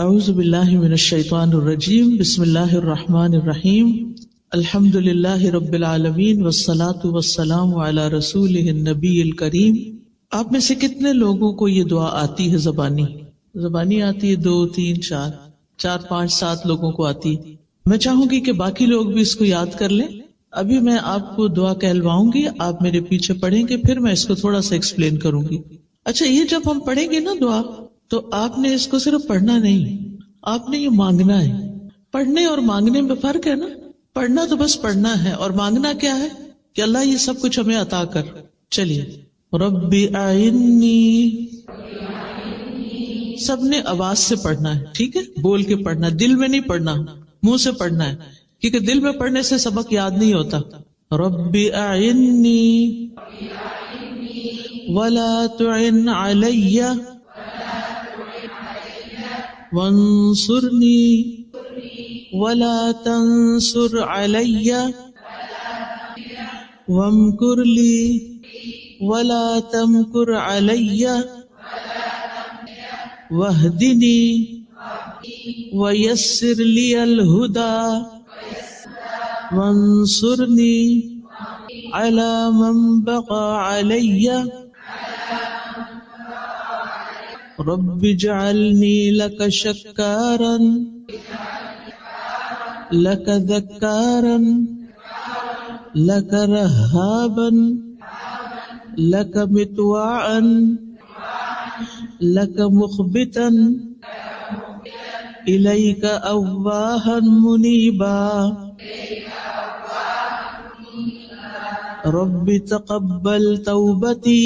اعوذ باللہ من الشیطان الرجیم بسم اللہ الرحمن الرحیم الحمد للہ رب العالمین والصلاة والسلام علی رسولہ النبی الکریم۔ آپ میں سے کتنے لوگوں کو یہ دعا آتی ہے؟ زبانی آتی ہے؟ 2 3 4 4 5 7 لوگوں کو آتی ہے۔ میں چاہوں گی کہ باقی لوگ بھی اس کو یاد کر لیں۔ ابھی میں آپ کو دعا کہلواؤں گی، آپ میرے پیچھے پڑھیں گے، پھر میں اس کو تھوڑا سا ایکسپلین کروں گی۔ اچھا، یہ جب ہم پڑھیں گے نا دعا، تو آپ نے اس کو صرف پڑھنا نہیں، آپ نے یہ مانگنا ہے۔ پڑھنے اور مانگنے میں فرق ہے نا۔ پڑھنا تو بس پڑھنا ہے، اور مانگنا کیا ہے کہ اللہ یہ سب کچھ ہمیں عطا کر۔ چلیے، رب اعنی، سب نے آواز سے پڑھنا ہے، ٹھیک ہے؟ بول کے پڑھنا، دل میں نہیں پڑھنا، منہ سے پڑھنا ہے، کیونکہ دل میں پڑھنے سے سبق یاد نہیں ہوتا۔ رب اعنی ولا تعن علی وانصرنی ولا تنصر علی وامکر لی ولا تمکر علی واہدنی ویسر لی الہدی وانصرنی علی من بغی علی رب اجعلنی لک شکارا لک ذکارا لک رہابا لک مطواعا لک مخبتا الیک اواہا منیبا رب تقبل توبتی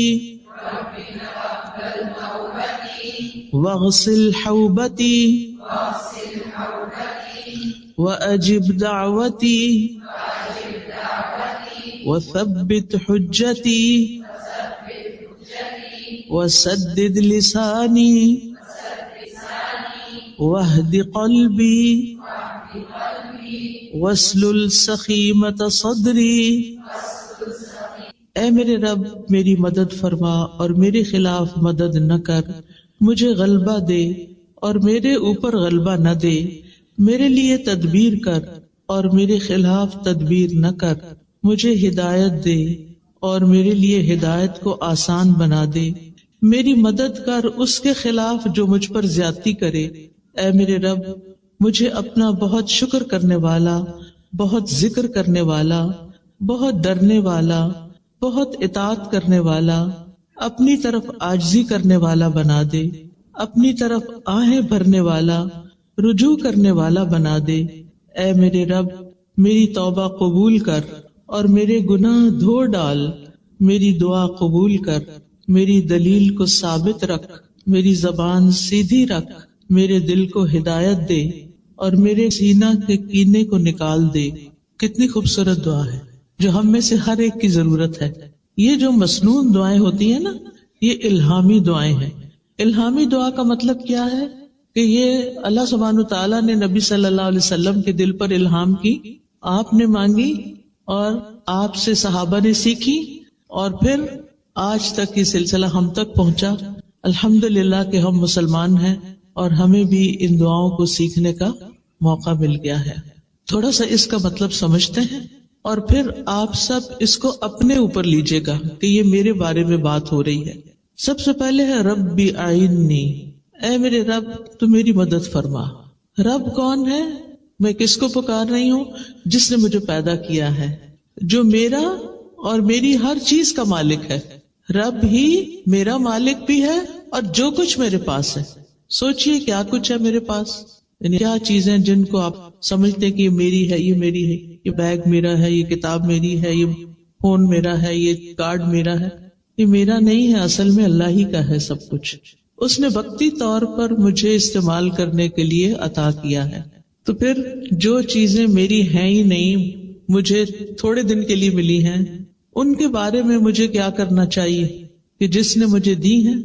واغسل حوبتی وأجب دعوتی وثبت حجتی وسدد لسانی واہد قلبی واسلل سخیمۃ صدری۔ اے میرے رب، میری مدد فرما اور میرے خلاف مدد نہ کر، مجھے غلبہ دے اور میرے اوپر غلبہ نہ دے، میرے لیے تدبیر کر اور میرے خلاف تدبیر نہ کر، مجھے ہدایت دے اور میرے لیے ہدایت کو آسان بنا دے، میری مدد کر اس کے خلاف جو مجھ پر زیادتی کرے۔ اے میرے رب، مجھے اپنا بہت شکر کرنے والا، بہت ذکر کرنے والا، بہت ڈرنے والا، بہت اطاعت کرنے والا، اپنی طرف عاجزی کرنے والا بنا دے، اپنی طرف آہیں بھرنے والا، رجوع کرنے والا بنا دے۔ اے میرے رب، میری توبہ قبول کر اور میرے گناہ دھو ڈال، میری دعا قبول کر، میری دلیل کو ثابت رکھ، میری زبان سیدھی رکھ، میرے دل کو ہدایت دے اور میرے سینہ کے کینے کو نکال دے۔ کتنی خوبصورت دعا ہے جو ہم میں سے ہر ایک کی ضرورت ہے۔ یہ جو مسنون دعائیں ہوتی ہیں نا، یہ الہامی دعائیں ہیں۔ الہامی دعا کا مطلب کیا ہے کہ یہ اللہ سبحانہ تعالیٰ نے نبی صلی اللہ علیہ وسلم کے دل پر الہام کی، آپ نے مانگی اور آپ سے صحابہ نے سیکھی، اور پھر آج تک یہ سلسلہ ہم تک پہنچا۔ الحمدللہ کہ ہم مسلمان ہیں اور ہمیں بھی ان دعاؤں کو سیکھنے کا موقع مل گیا ہے۔ تھوڑا سا اس کا مطلب سمجھتے ہیں اور پھر آپ سب اس کو اپنے اوپر لیجئے گا کہ یہ میرے بارے میں بات ہو رہی ہے۔ سب سے پہلے ہے رب اعنی، اے میرے رب تو میری مدد فرما۔ رب کون ہے؟ میں کس کو پکار رہی ہوں؟ جس نے مجھے پیدا کیا ہے، جو میرا اور میری ہر چیز کا مالک ہے۔ رب ہی میرا مالک بھی ہے اور جو کچھ میرے پاس ہے۔ سوچئے کیا کچھ ہے میرے پاس، یعنی کیا چیزیں جن کو آپ سمجھتے کہ یہ میری ہے، یہ میری ہے، یہ بیگ میرا ہے، یہ کتاب میری ہے، یہ فون میرا ہے، یہ کارڈ میرا ہے۔ یہ میرا نہیں ہے، اصل میں اللہ ہی کا ہے سب کچھ۔ اس نے وقتی طور پر مجھے استعمال کرنے کے لیے عطا کیا ہے۔ تو پھر جو چیزیں میری ہیں ہی نہیں، مجھے تھوڑے دن کے لیے ملی ہیں، ان کے بارے میں مجھے کیا کرنا چاہیے کہ جس نے مجھے دی ہیں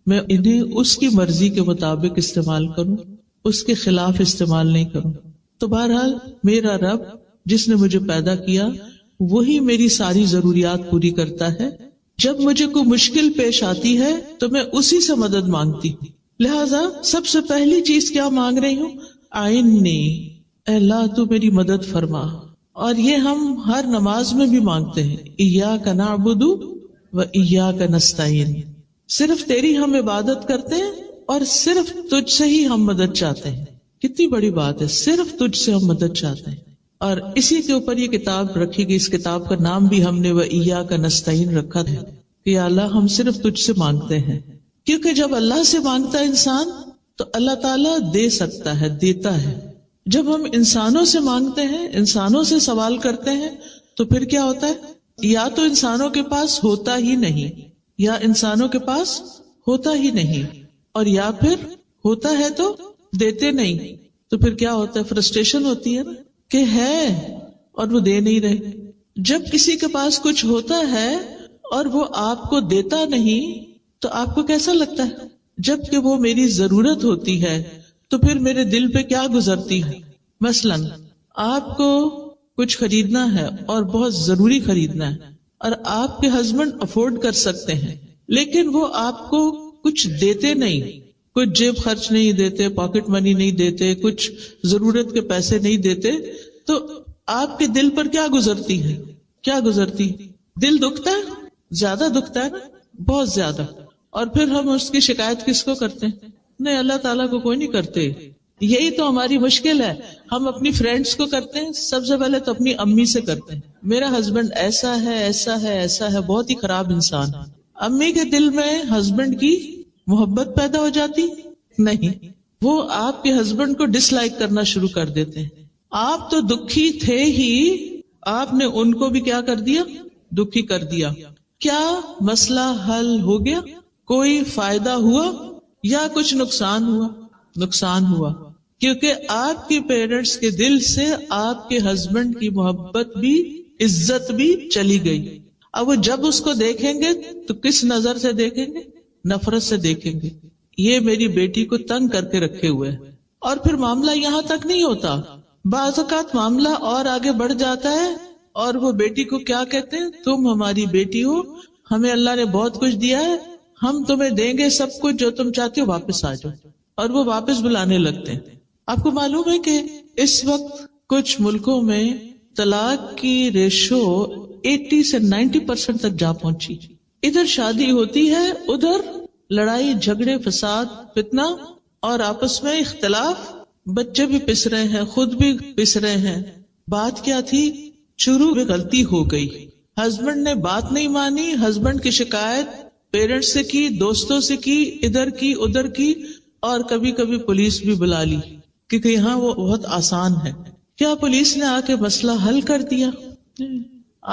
میں انہیں اس کی مرضی کے مطابق استعمال کروں، اس کے خلاف استعمال نہیں کروں۔ تو بہرحال میرا رب جس نے مجھے پیدا کیا وہی میری ساری ضروریات پوری کرتا ہے۔ جب مجھے کوئی مشکل پیش آتی ہے تو میں اسی سے مدد مانگتی ہوں۔ لہذا سب سے پہلی چیز کیا مانگ رہی ہوں؟ آئینی، اے اللہ تو میری مدد فرما. اور یہ ہم ہر نماز میں بھی مانگتے ہیں، ایاک نعبد و ایاک نستعین. صرف تیری ہم عبادت کرتے ہیں اور صرف تجھ سے ہی ہم مدد چاہتے ہیں. کتنی بڑی بات ہے، صرف تجھ سے ہم مدد چاہتے ہیں. اور اسی کے اوپر یہ کتاب رکھی گئی. اس کتاب کا نام بھی ہم نے وَإِيَّاكَ نَسْتَعِينُ رکھا ہے کہ یا اللہ ہم صرف تجھ سے مانگتے ہیں. کیونکہ جب اللہ سے مانگتا ہے انسان تو اللہ تعالیٰ دے سکتا ہے، دیتا ہے. جب ہم انسانوں سے مانگتے ہیں، انسانوں سے سوال کرتے ہیں، تو پھر کیا ہوتا ہے؟ یا تو انسانوں کے پاس ہوتا ہی نہیں، یا انسانوں کے پاس ہوتا ہی نہیں، اور یا پھر ہوتا ہے تو دیتے نہیں. تو پھر کیا ہوتا ہے؟ فرسٹریشن ہوتی ہے نا کہ ہے اور وہ دے نہیں رہے. جب کسی کے پاس کچھ ہوتا ہے اور وہ آپ کو دیتا نہیں تو آپ کو کیسا لگتا ہے؟ جب کہ وہ میری ضرورت ہوتی ہے تو پھر میرے دل پہ کیا گزرتی ہے؟ مثلاً آپ کو کچھ خریدنا ہے اور بہت ضروری خریدنا ہے، اور آپ کے ہسبینڈ افورڈ کر سکتے ہیں، لیکن وہ آپ کو کچھ دیتے نہیں، کچھ جیب خرچ نہیں دیتے، پاکٹ منی نہیں دیتے، کچھ ضرورت کے پیسے نہیں دیتے، تو آپ کے دل پر کیا گزرتی ہے؟ کیا گزرتی؟ دل دکھتا ہے، زیادہ دکھتا ہے نا، بہت زیادہ. اور پھر ہم اس کی شکایت کس کو کرتے ہیں؟ نہیں، اللہ تعالیٰ کو کوئی نہیں کرتے. یہی تو ہماری مشکل ہے. ہم اپنی فرینڈز کو کرتے ہیں، سب سے پہلے تو اپنی امی سے کرتے ہیں، میرا ہسبینڈ ایسا ہے ایسا ہے ایسا ہے، بہت ہی خراب انسان ہے. امی کے دل میں ہسبینڈ کی محبت پیدا ہو جاتی؟ نہیں، وہ آپ کے ہسبینڈ کو ڈس لائک کرنا شروع کر دیتے ہیں. آپ تو دکھی تھے ہی، آپ نے ان کو بھی کیا کر دیا؟ دکھی کر دیا. کیا مسئلہ حل ہو گیا؟ کوئی فائدہ ہوا یا کچھ نقصان ہوا؟ نقصان ہوا، کیونکہ آپ کے پیرنٹس کے دل سے آپ کے ہسبینڈ کی محبت بھی عزت بھی چلی گئی. اب وہ جب اس کو دیکھیں گے تو کس نظر سے دیکھیں گے؟ نفرت سے دیکھیں گے. یہ میری بیٹی کو تنگ کر کے رکھے ہوئے. اور پھر معاملہ یہاں تک نہیں ہوتا، بعض اوقات معاملہ اور آگے بڑھ جاتا ہے اور وہ بیٹی کو کیا کہتے ہیں؟ تم ہماری بیٹی ہو، ہمیں اللہ نے بہت کچھ دیا ہے، ہم تمہیں دیں گے سب کچھ، جو تم چاہتے ہو واپس آ جاؤ. اور وہ واپس بلانے لگتے ہیں. آپ کو معلوم ہے کہ اس وقت کچھ ملکوں میں طلاق کی ریشو 80 سے 90% تک جا پہنچی. ادھر شادی ہوتی ہے، ادھر لڑائی جھگڑے فساد فتنہ اور آپس میں اختلاف، بچے بھی پس رہے ہیں، خود بھی پس رہے ہیں. بات کیا تھی؟ شروع میں غلطی ہو گئی، ہسبینڈ نے بات نہیں مانی، ہسبینڈ کی شکایت پیرنٹس سے کی، دوستوں سے کی، ادھر کی ادھر کی، اور کبھی کبھی پولیس بھی بلا لی، کیونکہ یہاں وہ بہت آسان ہے. کیا پولیس نے آ کے مسئلہ حل کر دیا؟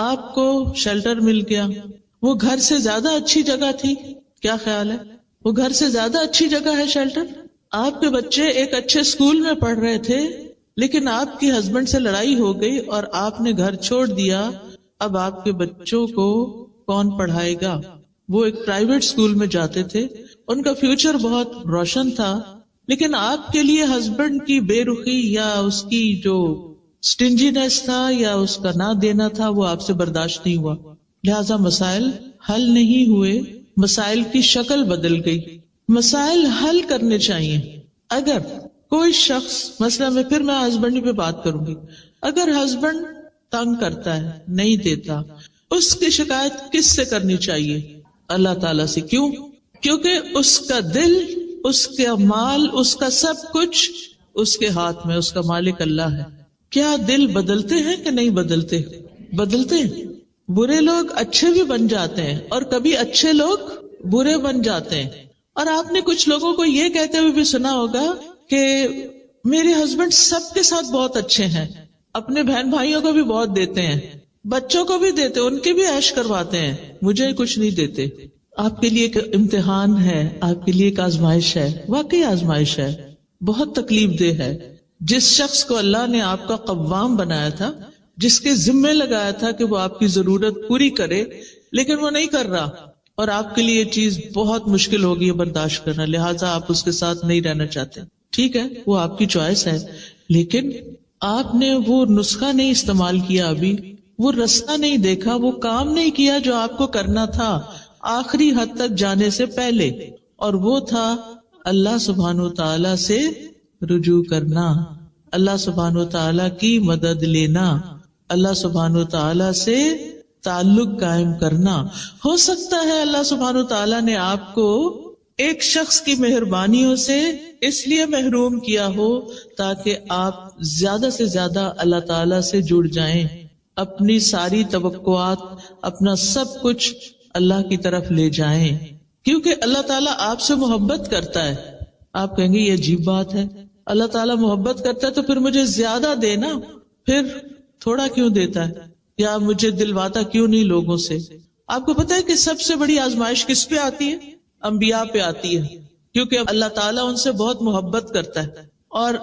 آپ کو شیلٹر مل گیا. وہ گھر سے زیادہ اچھی جگہ تھی. کیا خیال ہے؟ وہ گھر سے زیادہ اچھی جگہ ہے شیلٹر. آپ کے بچے ایک اچھے اسکول میں پڑھ رہے تھے، لیکن آپ کی ہسبینڈ سے لڑائی ہو گئی اور آپ نے گھر چھوڑ دیا. اب آپ کے بچوں کو کون پڑھائے گا؟ وہ ایک پرائیویٹ اسکول میں جاتے تھے، ان کا فیوچر بہت روشن تھا، لیکن آپ کے لیے ہسبینڈ کی بے رخی یا اس کی جو سٹنجینس تھا یا اس کا نہ دینا تھا وہ آپ سے برداشت نہیں ہوا. لہذا مسائل حل نہیں ہوئے، مسائل کی شکل بدل گئی. مسائل حل کرنے چاہیے. اگر کوئی شخص، مثلا میں ہسبینڈ پہ بات کروں گی، اگر ہسبینڈ تنگ کرتا ہے، نہیں دیتا، اس کی شکایت کس سے کرنی چاہیے؟ اللہ تعالیٰ سے. کیوں؟ کیونکہ اس کا دل، اس کا مال، اس کا سب کچھ اس کے ہاتھ میں، اس کا مالک اللہ ہے. کیا دل بدلتے ہیں کہ نہیں بدلتے؟ بدلتے ہیں. برے لوگ اچھے بھی بن جاتے ہیں اور کبھی اچھے لوگ برے بن جاتے ہیں. اور آپ نے کچھ لوگوں کو یہ کہتے ہوئے بھی سنا ہوگا کہ میرے ہسبینڈ سب کے ساتھ بہت اچھے ہیں، اپنے بہن بھائیوں کو بھی بہت دیتے ہیں، بچوں کو بھی دیتے، ان کے بھی عیش کرواتے ہیں، مجھے کچھ نہیں دیتے. آپ کے لیے ایک امتحان ہے، آپ کے لیے ایک آزمائش ہے، واقعی آزمائش ہے، بہت تکلیف دہ ہے. جس شخص کو اللہ نے آپ کا قوام بنایا تھا، جس کے ذمے لگایا تھا کہ وہ آپ کی ضرورت پوری کرے، لیکن وہ نہیں کر رہا، اور آپ کے لیے یہ چیز بہت مشکل ہوگی برداشت کرنا، لہٰذا آپ اس کے ساتھ نہیں رہنا چاہتے. ٹھیک ہے، وہ آپ کی چوائس ہے، لیکن آپ نے وہ نسخہ نہیں استعمال کیا، ابھی وہ رستہ نہیں دیکھا، وہ کام نہیں کیا جو آپ کو کرنا تھا آخری حد تک جانے سے پہلے، اور وہ تھا اللہ سبحانہ و تعالی سے رجوع کرنا، اللہ سبحانہ و تعالی کی مدد لینا، اللہ سبحانہ و تعالی سے تعلق قائم کرنا۔ ہو سکتا ہے اللہ سبحانہ و تعالی نے آپ کو ایک شخص کی مہربانیوں سے اس لیے محروم کیا ہو تاکہ آپ زیادہ سے زیادہ اللہ تعالی سے جڑ جائیں، اپنی ساری توقعات، اپنا سب کچھ اللہ کی طرف لے جائیں، کیونکہ اللہ تعالیٰ آپ سے محبت کرتا ہے۔ آپ کہیں گے یہ عجیب بات ہے، اللہ تعالیٰ محبت کرتا ہے تو پھر مجھے زیادہ دینا، پھر تھوڑا کیوں دیتا ہے، یا مجھے دلواتا کیوں نہیں لوگوں سے؟ آپ کو پتا ہے کہ سب سے بڑی آزمائش کس پہ آتی ہے؟ انبیاء پہ آتی ہے، کیونکہ اللہ تعالیٰ ان سے بہت محبت کرتا ہے، اور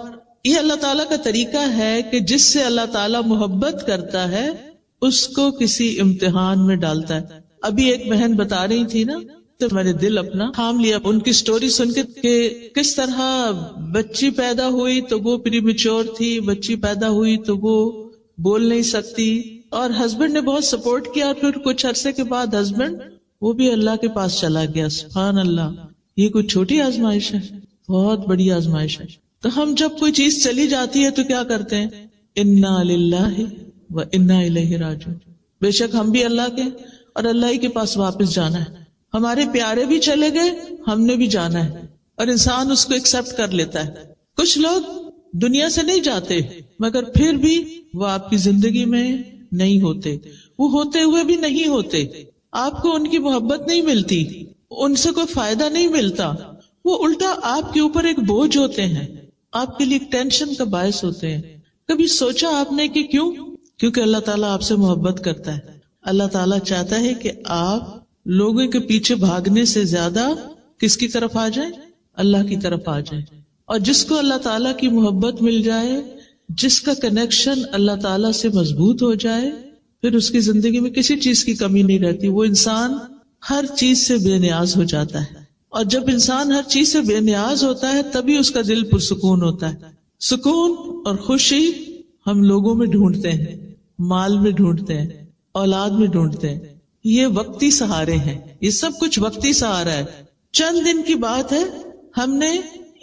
یہ اللہ تعالیٰ کا طریقہ ہے کہ جس سے اللہ تعالیٰ محبت کرتا ہے اس کو کسی امتحان میں ڈالتا ہے۔ ابھی ایک بہن بتا رہی تھی نا، تو میں نے دل اپنا تھام لیا ان کی سٹوری سن کے کہ کس طرح بچی پیدا ہوئی تو وہ پری میچور تھی، بچی پیدا ہوئی تو وہ بول نہیں سکتی، اور ہسبینڈ نے بہت سپورٹ کیا، اور پھر کچھ عرصے کے بعد ہسبینڈ وہ بھی اللہ کے پاس چلا گیا۔ سبحان اللہ، یہ کوئی چھوٹی آزمائش ہے، بہت بڑی آزمائش ہے۔ تو ہم جب کوئی چیز چلی جاتی ہے تو کیا کرتے ہیں؟ انا للہ و انا الیہ راجعون، بے شک ہم بھی اللہ کے اور اللہ ہی کے پاس واپس جانا ہے۔ ہمارے پیارے بھی چلے گئے، ہم نے بھی جانا ہے، اور انسان اس کو ایکسپٹ کر لیتا ہے۔ کچھ لوگ دنیا سے نہیں جاتے مگر پھر بھی وہ آپ کی زندگی میں نہیں ہوتے، وہ ہوتے ہوئے بھی نہیں ہوتے، آپ کو ان کی محبت نہیں ملتی، ان سے کوئی فائدہ نہیں ملتا، وہ الٹا آپ کے اوپر ایک بوجھ ہوتے ہیں، آپ کے لیے ایک ٹینشن کا باعث ہوتے ہیں۔ کبھی سوچا آپ نے کہ کیوں؟ کیونکہ اللہ تعالیٰ آپ سے محبت کرتا ہے۔ اللہ تعالیٰ چاہتا ہے کہ آپ لوگوں کے پیچھے بھاگنے سے زیادہ کس کی طرف آ جائیں؟ اللہ کی طرف آ جائیں۔ اور جس کو اللہ تعالیٰ کی محبت مل جائے، جس کا کنیکشن اللہ تعالیٰ سے مضبوط ہو جائے، پھر اس کی زندگی میں کسی چیز کی کمی نہیں رہتی، وہ انسان ہر چیز سے بے نیاز ہو جاتا ہے۔ اور جب انسان ہر چیز سے بے نیاز ہوتا ہے تبھی اس کا دل پرسکون ہوتا ہے۔ سکون اور خوشی ہم لوگوں میں ڈھونڈتے ہیں، مال میں ڈھونڈتے ہیں، اولاد میں ڈھونڈتے ہیں، یہ وقتی سہارے ہیں، یہ سب کچھ وقتی سہارا ہے، چند دن کی بات ہے، ہم نے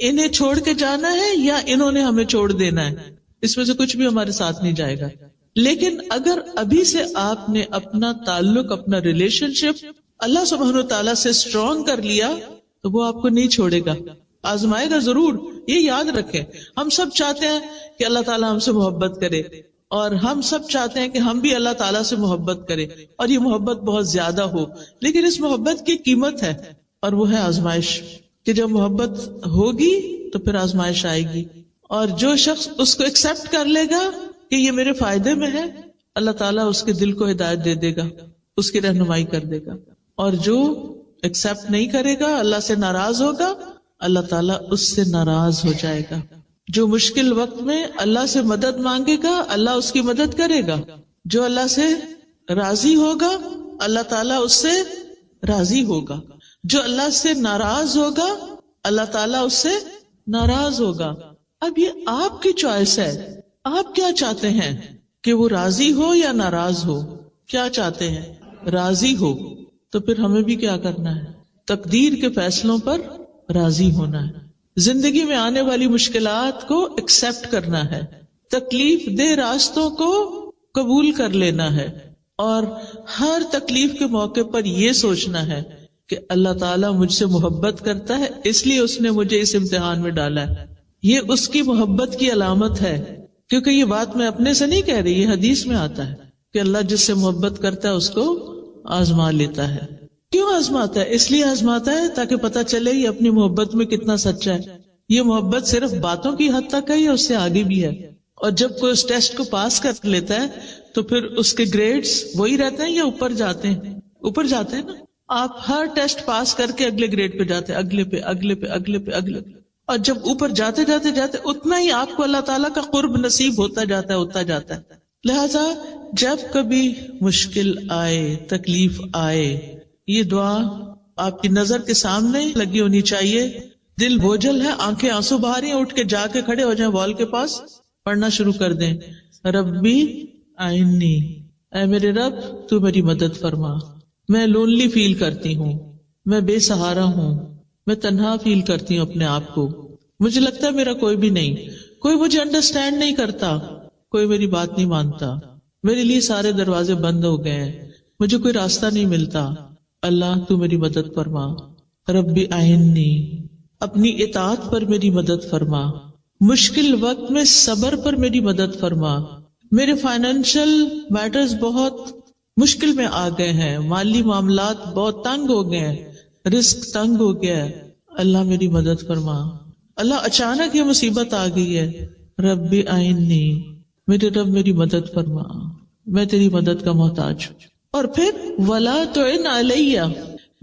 انہیں چھوڑ کے جانا ہے یا انہوں نے ہمیں چھوڑ دینا ہے، اس میں سے کچھ بھی ہمارے ساتھ نہیں جائے گا۔ لیکن اگر ابھی سے آپ نے اپنا تعلق، اپنا ریلیشن شپ اللہ سبحانہ و تعالیٰ سے اسٹرانگ کر لیا تو وہ آپ کو نہیں چھوڑے گا، آزمائے گا ضرور۔ یہ یاد رکھیں، ہم سب چاہتے ہیں کہ اللہ تعالیٰ ہم سے محبت کرے، اور ہم سب چاہتے ہیں کہ ہم بھی اللہ تعالیٰ سے محبت کریں، اور یہ محبت بہت زیادہ ہو، لیکن اس محبت کی قیمت ہے، اور وہ ہے آزمائش، کہ جب محبت ہوگی تو پھر آزمائش آئے گی، اور جو شخص اس کو ایکسپٹ کر لے گا کہ یہ میرے فائدے میں ہے، اللہ تعالیٰ اس کے دل کو ہدایت دے دے گا، اس کی رہنمائی کر دے گا، اور جو ایکسپٹ نہیں کرے گا، اللہ سے ناراض ہوگا، اللہ تعالیٰ اس سے ناراض ہو جائے گا۔ جو مشکل وقت میں اللہ سے مدد مانگے گا، اللہ اس کی مدد کرے گا، جو اللہ سے راضی ہوگا، اللہ تعالیٰ اس سے راضی ہوگا، جو اللہ سے ناراض ہوگا، اللہ تعالیٰ اس سے ناراض ہوگا۔ اب یہ آپ کی چوائس ہے، آپ کیا چاہتے ہیں، کہ وہ راضی ہو یا ناراض ہو؟ کیا چاہتے ہیں؟ راضی ہو۔ تو پھر ہمیں بھی کیا کرنا ہے؟ تقدیر کے فیصلوں پر راضی ہونا ہے، زندگی میں آنے والی مشکلات کو ایکسپٹ کرنا ہے، تکلیف دہ راستوں کو قبول کر لینا ہے، اور ہر تکلیف کے موقع پر یہ سوچنا ہے کہ اللہ تعالیٰ مجھ سے محبت کرتا ہے، اس لیے اس نے مجھے اس امتحان میں ڈالا ہے۔ یہ اس کی محبت کی علامت ہے، کیونکہ یہ بات میں اپنے سے نہیں کہہ رہی، یہ حدیث میں آتا ہے کہ اللہ جس سے محبت کرتا ہے اس کو آزما لیتا ہے۔ کیوں آزماتا ہے؟ اس لیے آزماتا ہے تاکہ پتہ چلے یہ اپنی محبت میں کتنا سچا ہے، یہ محبت صرف باتوں کی حد تک ہے یا اس سے آگے بھی ہے۔ اور جب کوئی اس ٹیسٹ کو پاس کر لیتا ہے تو پھر اس کے گریڈز وہی رہتے ہیں یا اوپر جاتے ہیں؟ اوپر جاتے ہیں نا۔ آپ ہر ٹیسٹ پاس کر کے اگلے گریڈ پہ جاتے ہیں، اگلے پہ اگلے پہ اگلے پہ اگلے پہ، اور جب اوپر جاتے جاتے جاتے اتنا ہی آپ کو اللہ تعالیٰ کا قرب نصیب ہوتا جاتا ہے، ہوتا جاتا ہے۔ لہذا جب کبھی مشکل آئے، تکلیف آئے، یہ دعا آپ کی نظر کے سامنے لگی ہونی چاہیے۔ دل بوجھل ہے، آنکھیں آنسو بہا رہی ہیں، اٹھ کے جا کے کھڑے ہو جائیں وال کے پاس، پڑھنا شروع کر دیں، ربی آئینی، اے میرے رب تو میری مدد فرما، میں لونلی فیل کرتی ہوں، میں بے سہارا ہوں، میں تنہا فیل کرتی ہوں اپنے آپ کو. مجھے لگتا ہے میرا کوئی بھی نہیں, کوئی مجھے انڈرسٹینڈ نہیں کرتا, کوئی میری بات نہیں مانتا, میرے لیے سارے دروازے بند ہو گئے ہیں, مجھے کوئی راستہ نہیں ملتا. اللہ تو میری مدد فرما. ربی اعنی, اپنی اطاعت پر میری مدد فرما. مشکل وقت میں صبر پر میری مدد فرما. میرے فائنینشل میٹرز بہت مشکل میں آ گئے ہیں, مالی معاملات بہت تنگ ہو گئے ہیں, رزق تنگ ہو گیا ہے. اللہ میری مدد فرما. اللہ اچانک یہ مصیبت آ گئی ہے. ربی اعنی, میرے رب میری مدد فرما, میں تیری مدد کا محتاج ہوں. اور پھر ولا تعن علیہ,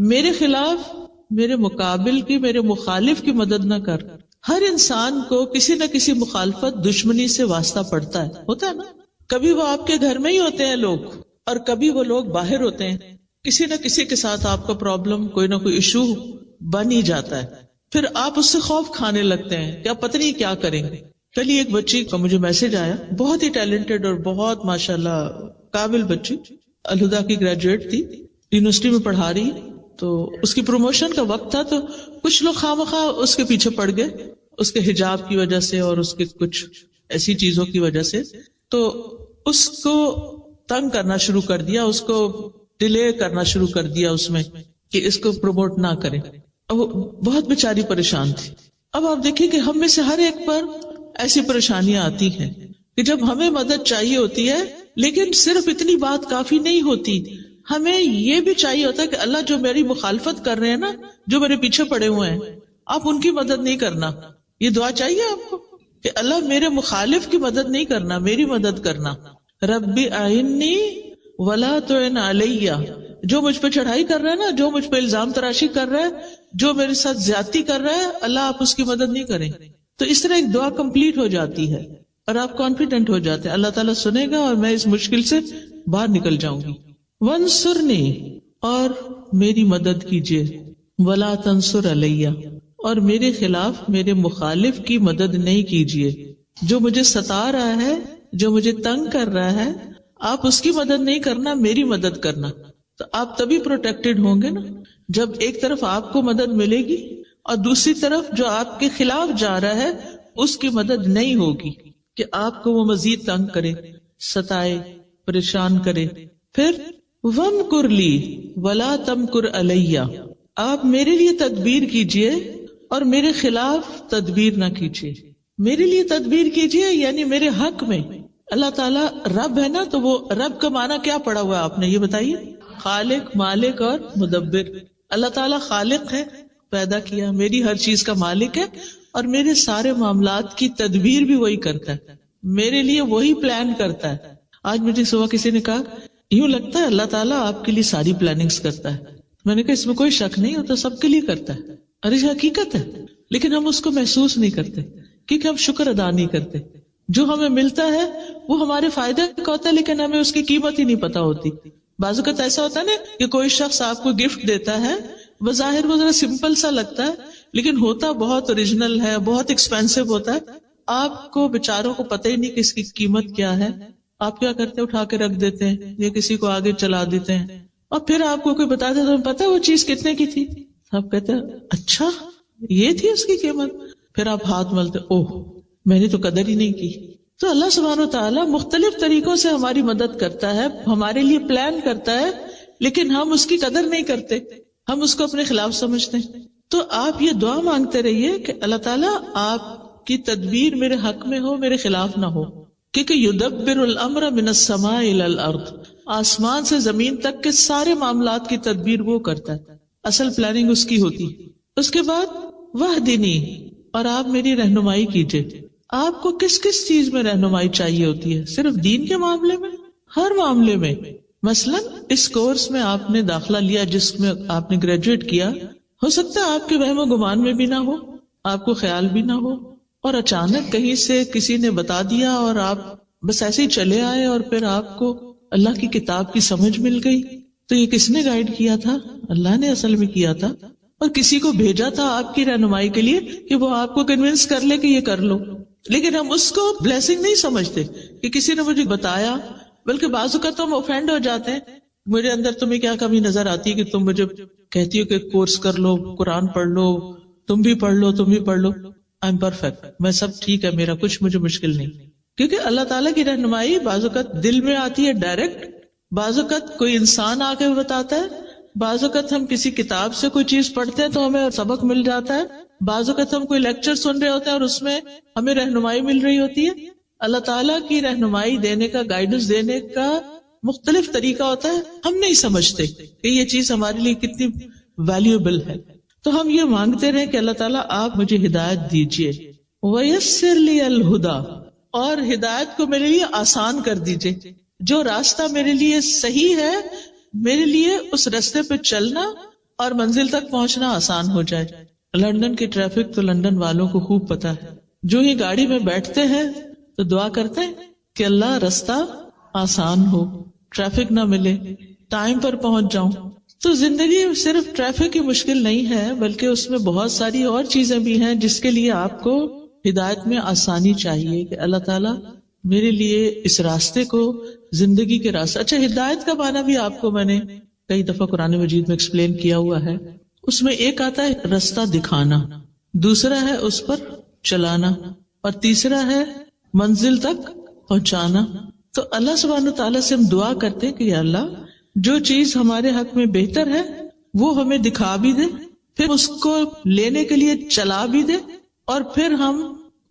میرے خلاف, میرے مقابل کی, میرے مخالف کی مدد نہ کر. ہر انسان کو کسی نہ کسی مخالفت دشمنی سے واسطہ پڑتا ہے, ہوتا ہے نا. کبھی وہ آپ کے گھر میں ہی ہوتے ہیں لوگ, اور کبھی وہ لوگ باہر ہوتے ہیں. کسی نہ کسی کے ساتھ آپ کا پرابلم, کوئی نہ کوئی ایشو بن ہی جاتا ہے. پھر آپ اس سے خوف کھانے لگتے ہیں کہ آپ پتہ نہیں کیا کریں گے. کل ایک بچی کا مجھے میسج آیا, بہت ہی ٹیلنٹڈ اور بہت ماشاءاللہ قابل بچی, الہدا کی گریجویٹ تھی, یونیورسٹی میں پڑھا رہی. تو اس کی پروموشن کا وقت تھا, تو کچھ لوگ خواہ اس کے پیچھے پڑ گئے, اس کے حجاب کی وجہ سے اور اس کے کچھ ایسی چیزوں کی وجہ سے. تو اس کو تنگ کرنا شروع کر دیا, اس کو ڈیلے کرنا شروع کر دیا اس میں کہ اس کو پروموٹ نہ کریں. اب وہ بہت بیچاری پریشان تھی. اب آپ دیکھیں کہ ہم میں سے ہر ایک پر ایسی پریشانیاں آتی ہیں کہ جب ہمیں مدد چاہیے ہوتی ہے, لیکن صرف اتنی بات کافی نہیں ہوتی, ہمیں یہ بھی چاہیے ہوتا ہے کہ اللہ جو میری مخالفت کر رہے ہیں نا, جو میرے پیچھے پڑے ہوئے ہیں, آپ ان کی مدد نہیں کرنا. یہ دعا چاہیے آپ کو کہ اللہ میرے مخالف کی مدد نہیں کرنا, میری مدد کرنا. ربی اعنی ولا تعن علیہ, جو مجھ پہ چڑھائی کر رہا ہے نا, جو مجھ پہ الزام تراشی کر رہا ہے, جو میرے ساتھ زیادتی کر رہا ہے, اللہ آپ اس کی مدد نہیں کریں. تو اس طرح ایک دعا کمپلیٹ ہو جاتی ہے اور آپ کانفیڈنٹ ہو جاتے ہیں اللہ تعالیٰ سنے گا اور میں اس مشکل سے باہر نکل جاؤں گی. وانصرنی, اور میری مدد کیجیے. ولا تنصر علیہ, اور میرے خلاف میرے مخالف کی مدد نہیں کیجیے. جو مجھے ستا رہا ہے, جو مجھے تنگ کر رہا ہے, آپ اس کی مدد نہیں کرنا, میری مدد کرنا. تو آپ تبھی پروٹیکٹڈ ہوں گے نا جب ایک طرف آپ کو مدد ملے گی اور دوسری طرف جو آپ کے خلاف جا رہا ہے اس کی مدد نہیں ہوگی کہ آپ کو وہ مزید تنگ کرے, ستائے, پریشان کرے. پھر وَمْكُرْ لِي وَلَا تَمْكُرْ عَلَيَّ, آپ میرے لیے تدبیر کیجئے اور میرے خلاف تدبیر نہ کیجئے. میرے لیے تدبیر کیجئے یعنی میرے حق میں. اللہ تعالیٰ رب ہے نا, تو وہ رب کا معنی کیا پڑا ہوا ہے آپ نے, یہ بتائیے. خالق, مالک اور مدبر. اللہ تعالیٰ خالق ہے, پیدا کیا, میری ہر چیز کا مالک ہے, اور میرے سارے معاملات کی تدبیر بھی وہی کرتا ہے, میرے لیے وہی پلان کرتا ہے. آج مجھے صبح کسی نے کہا یوں لگتا ہے اللہ تعالیٰ آپ کے لیے ساری پلاننگز کرتا ہے. میں نے کہا اس میں کوئی شک نہیں ہوتا, سب کے لیے کرتا ہے. ارے حقیقت ہے, لیکن ہم اس کو محسوس نہیں کرتے کیونکہ ہم شکر ادا نہیں کرتے. جو ہمیں ملتا ہے وہ ہمارے فائدے کا ہوتا ہے, لیکن ہمیں اس کی قیمت ہی نہیں پتا ہوتی. بعض اوقات ایسا ہوتا ہے نا کہ کوئی شخص آپ کو گفٹ دیتا ہے, بظاہر وہ ذرا سمپل سا لگتا ہے لیکن ہوتا بہت اوریجنل ہے, بہت ایکسپینسو ہوتا ہے. آپ کو بیچاروں کو پتہ ہی نہیں کہ اس کی قیمت کیا ہے. آپ کیا کرتے ہیں, اٹھا کے رکھ دیتے ہیں یا کسی کو آگے چلا دیتے ہیں, اور پھر آپ کو کوئی بتا دے تو پتا ہے وہ چیز کتنے کی تھی. آپ کہتے ہیں اچھا یہ تھی اس کی قیمت. پھر آپ ہاتھ ملتے, اوہ میں نے تو قدر ہی نہیں کی. تو اللہ سبحانہ وتعالیٰ مختلف طریقوں سے ہماری مدد کرتا ہے, ہمارے لیے پلان کرتا ہے, لیکن ہم اس کی قدر نہیں کرتے, ہم اس کو اپنے خلاف سمجھتے ہیں. تو آپ یہ دعا مانگتے رہیے کہ اللہ تعالیٰ آپ کی تدبیر میرے حق میں ہو, میرے خلاف نہ ہو. کیونکہ یدبر الامر من السماء الى الارض, آسمان سے زمین تک کے سارے معاملات کی تدبیر وہ کرتا ہے, اصل پلاننگ اس کی ہوتی. اس کے بعد وہدنی, اور آپ میری رہنمائی کیجیے. آپ کو کس کس چیز میں رہنمائی چاہیے ہوتی ہے؟ صرف دین کے معاملے میں؟ ہر معاملے میں. مثلا اس کورس میں آپ نے داخلہ لیا جس میں آپ نے گریجویٹ کیا, ہو سکتا ہے آپ کے وہم و گمان میں بھی نہ ہو, آپ کو خیال بھی نہ ہو, اور اچانک کہیں سے کسی نے بتا دیا اور آپ بس ایسے ہی چلے آئے, اور پھر آپ کو اللہ کی کتاب کی سمجھ مل گئی. تو یہ کس نے گائیڈ کیا تھا؟ اللہ نے اصل میں کیا تھا, اور کسی کو بھیجا تھا آپ کی رہنمائی کے لیے کہ وہ آپ کو کنونس کر لے کہ یہ کر لو. لیکن ہم اس کو بلیسنگ نہیں سمجھتے کہ کسی نے مجھے بتایا, بلکہ بعض اوقات تو ہم اوفینڈ ہو جاتے ہیں, میرے اندر تمہیں کیا کمی نظر آتی ہے کہ تم مجھے کہتی ہوں کہ کورس کر لو، قرآن پڑھ لو، تم بھی پڑھ لو، تم بھی پڑھ لو، آئی ایم پرفیکٹ، میں سب ٹھیک ہے، میرا کچھ مجھے مشکل نہیں. کیونکہ اللہ تعالیٰ کی رہنمائی بعض اوقات دل میں آتی ہے ڈائریکٹ، بعض اوقات کوئی انسان آ کے بتاتا ہے، بعض اوقات ہم کسی کتاب سے کوئی چیز پڑھتے ہیں تو ہمیں سبق مل جاتا ہے، بعض اوقات ہم کوئی لیکچر سن رہے ہوتے ہیں اور اس میں ہمیں رہنمائی مل رہی ہوتی ہے. اللہ تعالیٰ کی رہنمائی دینے کا، گائیڈنس دینے کا مختلف طریقہ ہوتا ہے، ہم نہیں سمجھتے کہ یہ چیز ہمارے لیے کتنی ویلیوبل ہے. تو ہم یہ مانگتے رہے کہ اللہ تعالیٰ آپ مجھے ہدایت دیجیے. وَيَسِّرْ لِيَ الْهُدَى، اور ہدایت کو میرے لیے آسان کر دیجیے. جو راستہ میرے لیے صحیح ہے، میرے لیے اس راستے پہ چلنا اور منزل تک پہنچنا آسان ہو جائے. لندن کی ٹریفک تو لندن والوں کو خوب پتا ہے. جو ہی گاڑی میں بیٹھتے ہیں تو دعا کرتے ہیں کہ اللہ راستہ آسان ہو، ٹریفک نہ ملے، ٹائم پر پہنچ جاؤں. تو زندگی صرف ٹریفک کی مشکل نہیں ہے، بلکہ اس میں بہت ساری اور چیزیں بھی ہیں جس کے لیے آپ کو ہدایت میں آسانی چاہیے کہ اللہ تعالیٰ میرے لیے اس راستے کو، زندگی کے راستے. اچھا، ہدایت کا معنی بھی آپ کو میں نے کئی دفعہ قرآن مجید میں ایکسپلین کیا ہوا ہے. اس میں ایک آتا ہے راستہ دکھانا، دوسرا ہے اس پر چلانا، اور تیسرا ہے منزل تک پہنچانا. تو اللہ سبحانہ تعالیٰ سے ہم دعا کرتے ہیں کہ یا اللہ جو چیز ہمارے حق میں بہتر ہے وہ ہمیں دکھا بھی دے، پھر اس کو لینے کے لیے چلا بھی دے، اور پھر ہم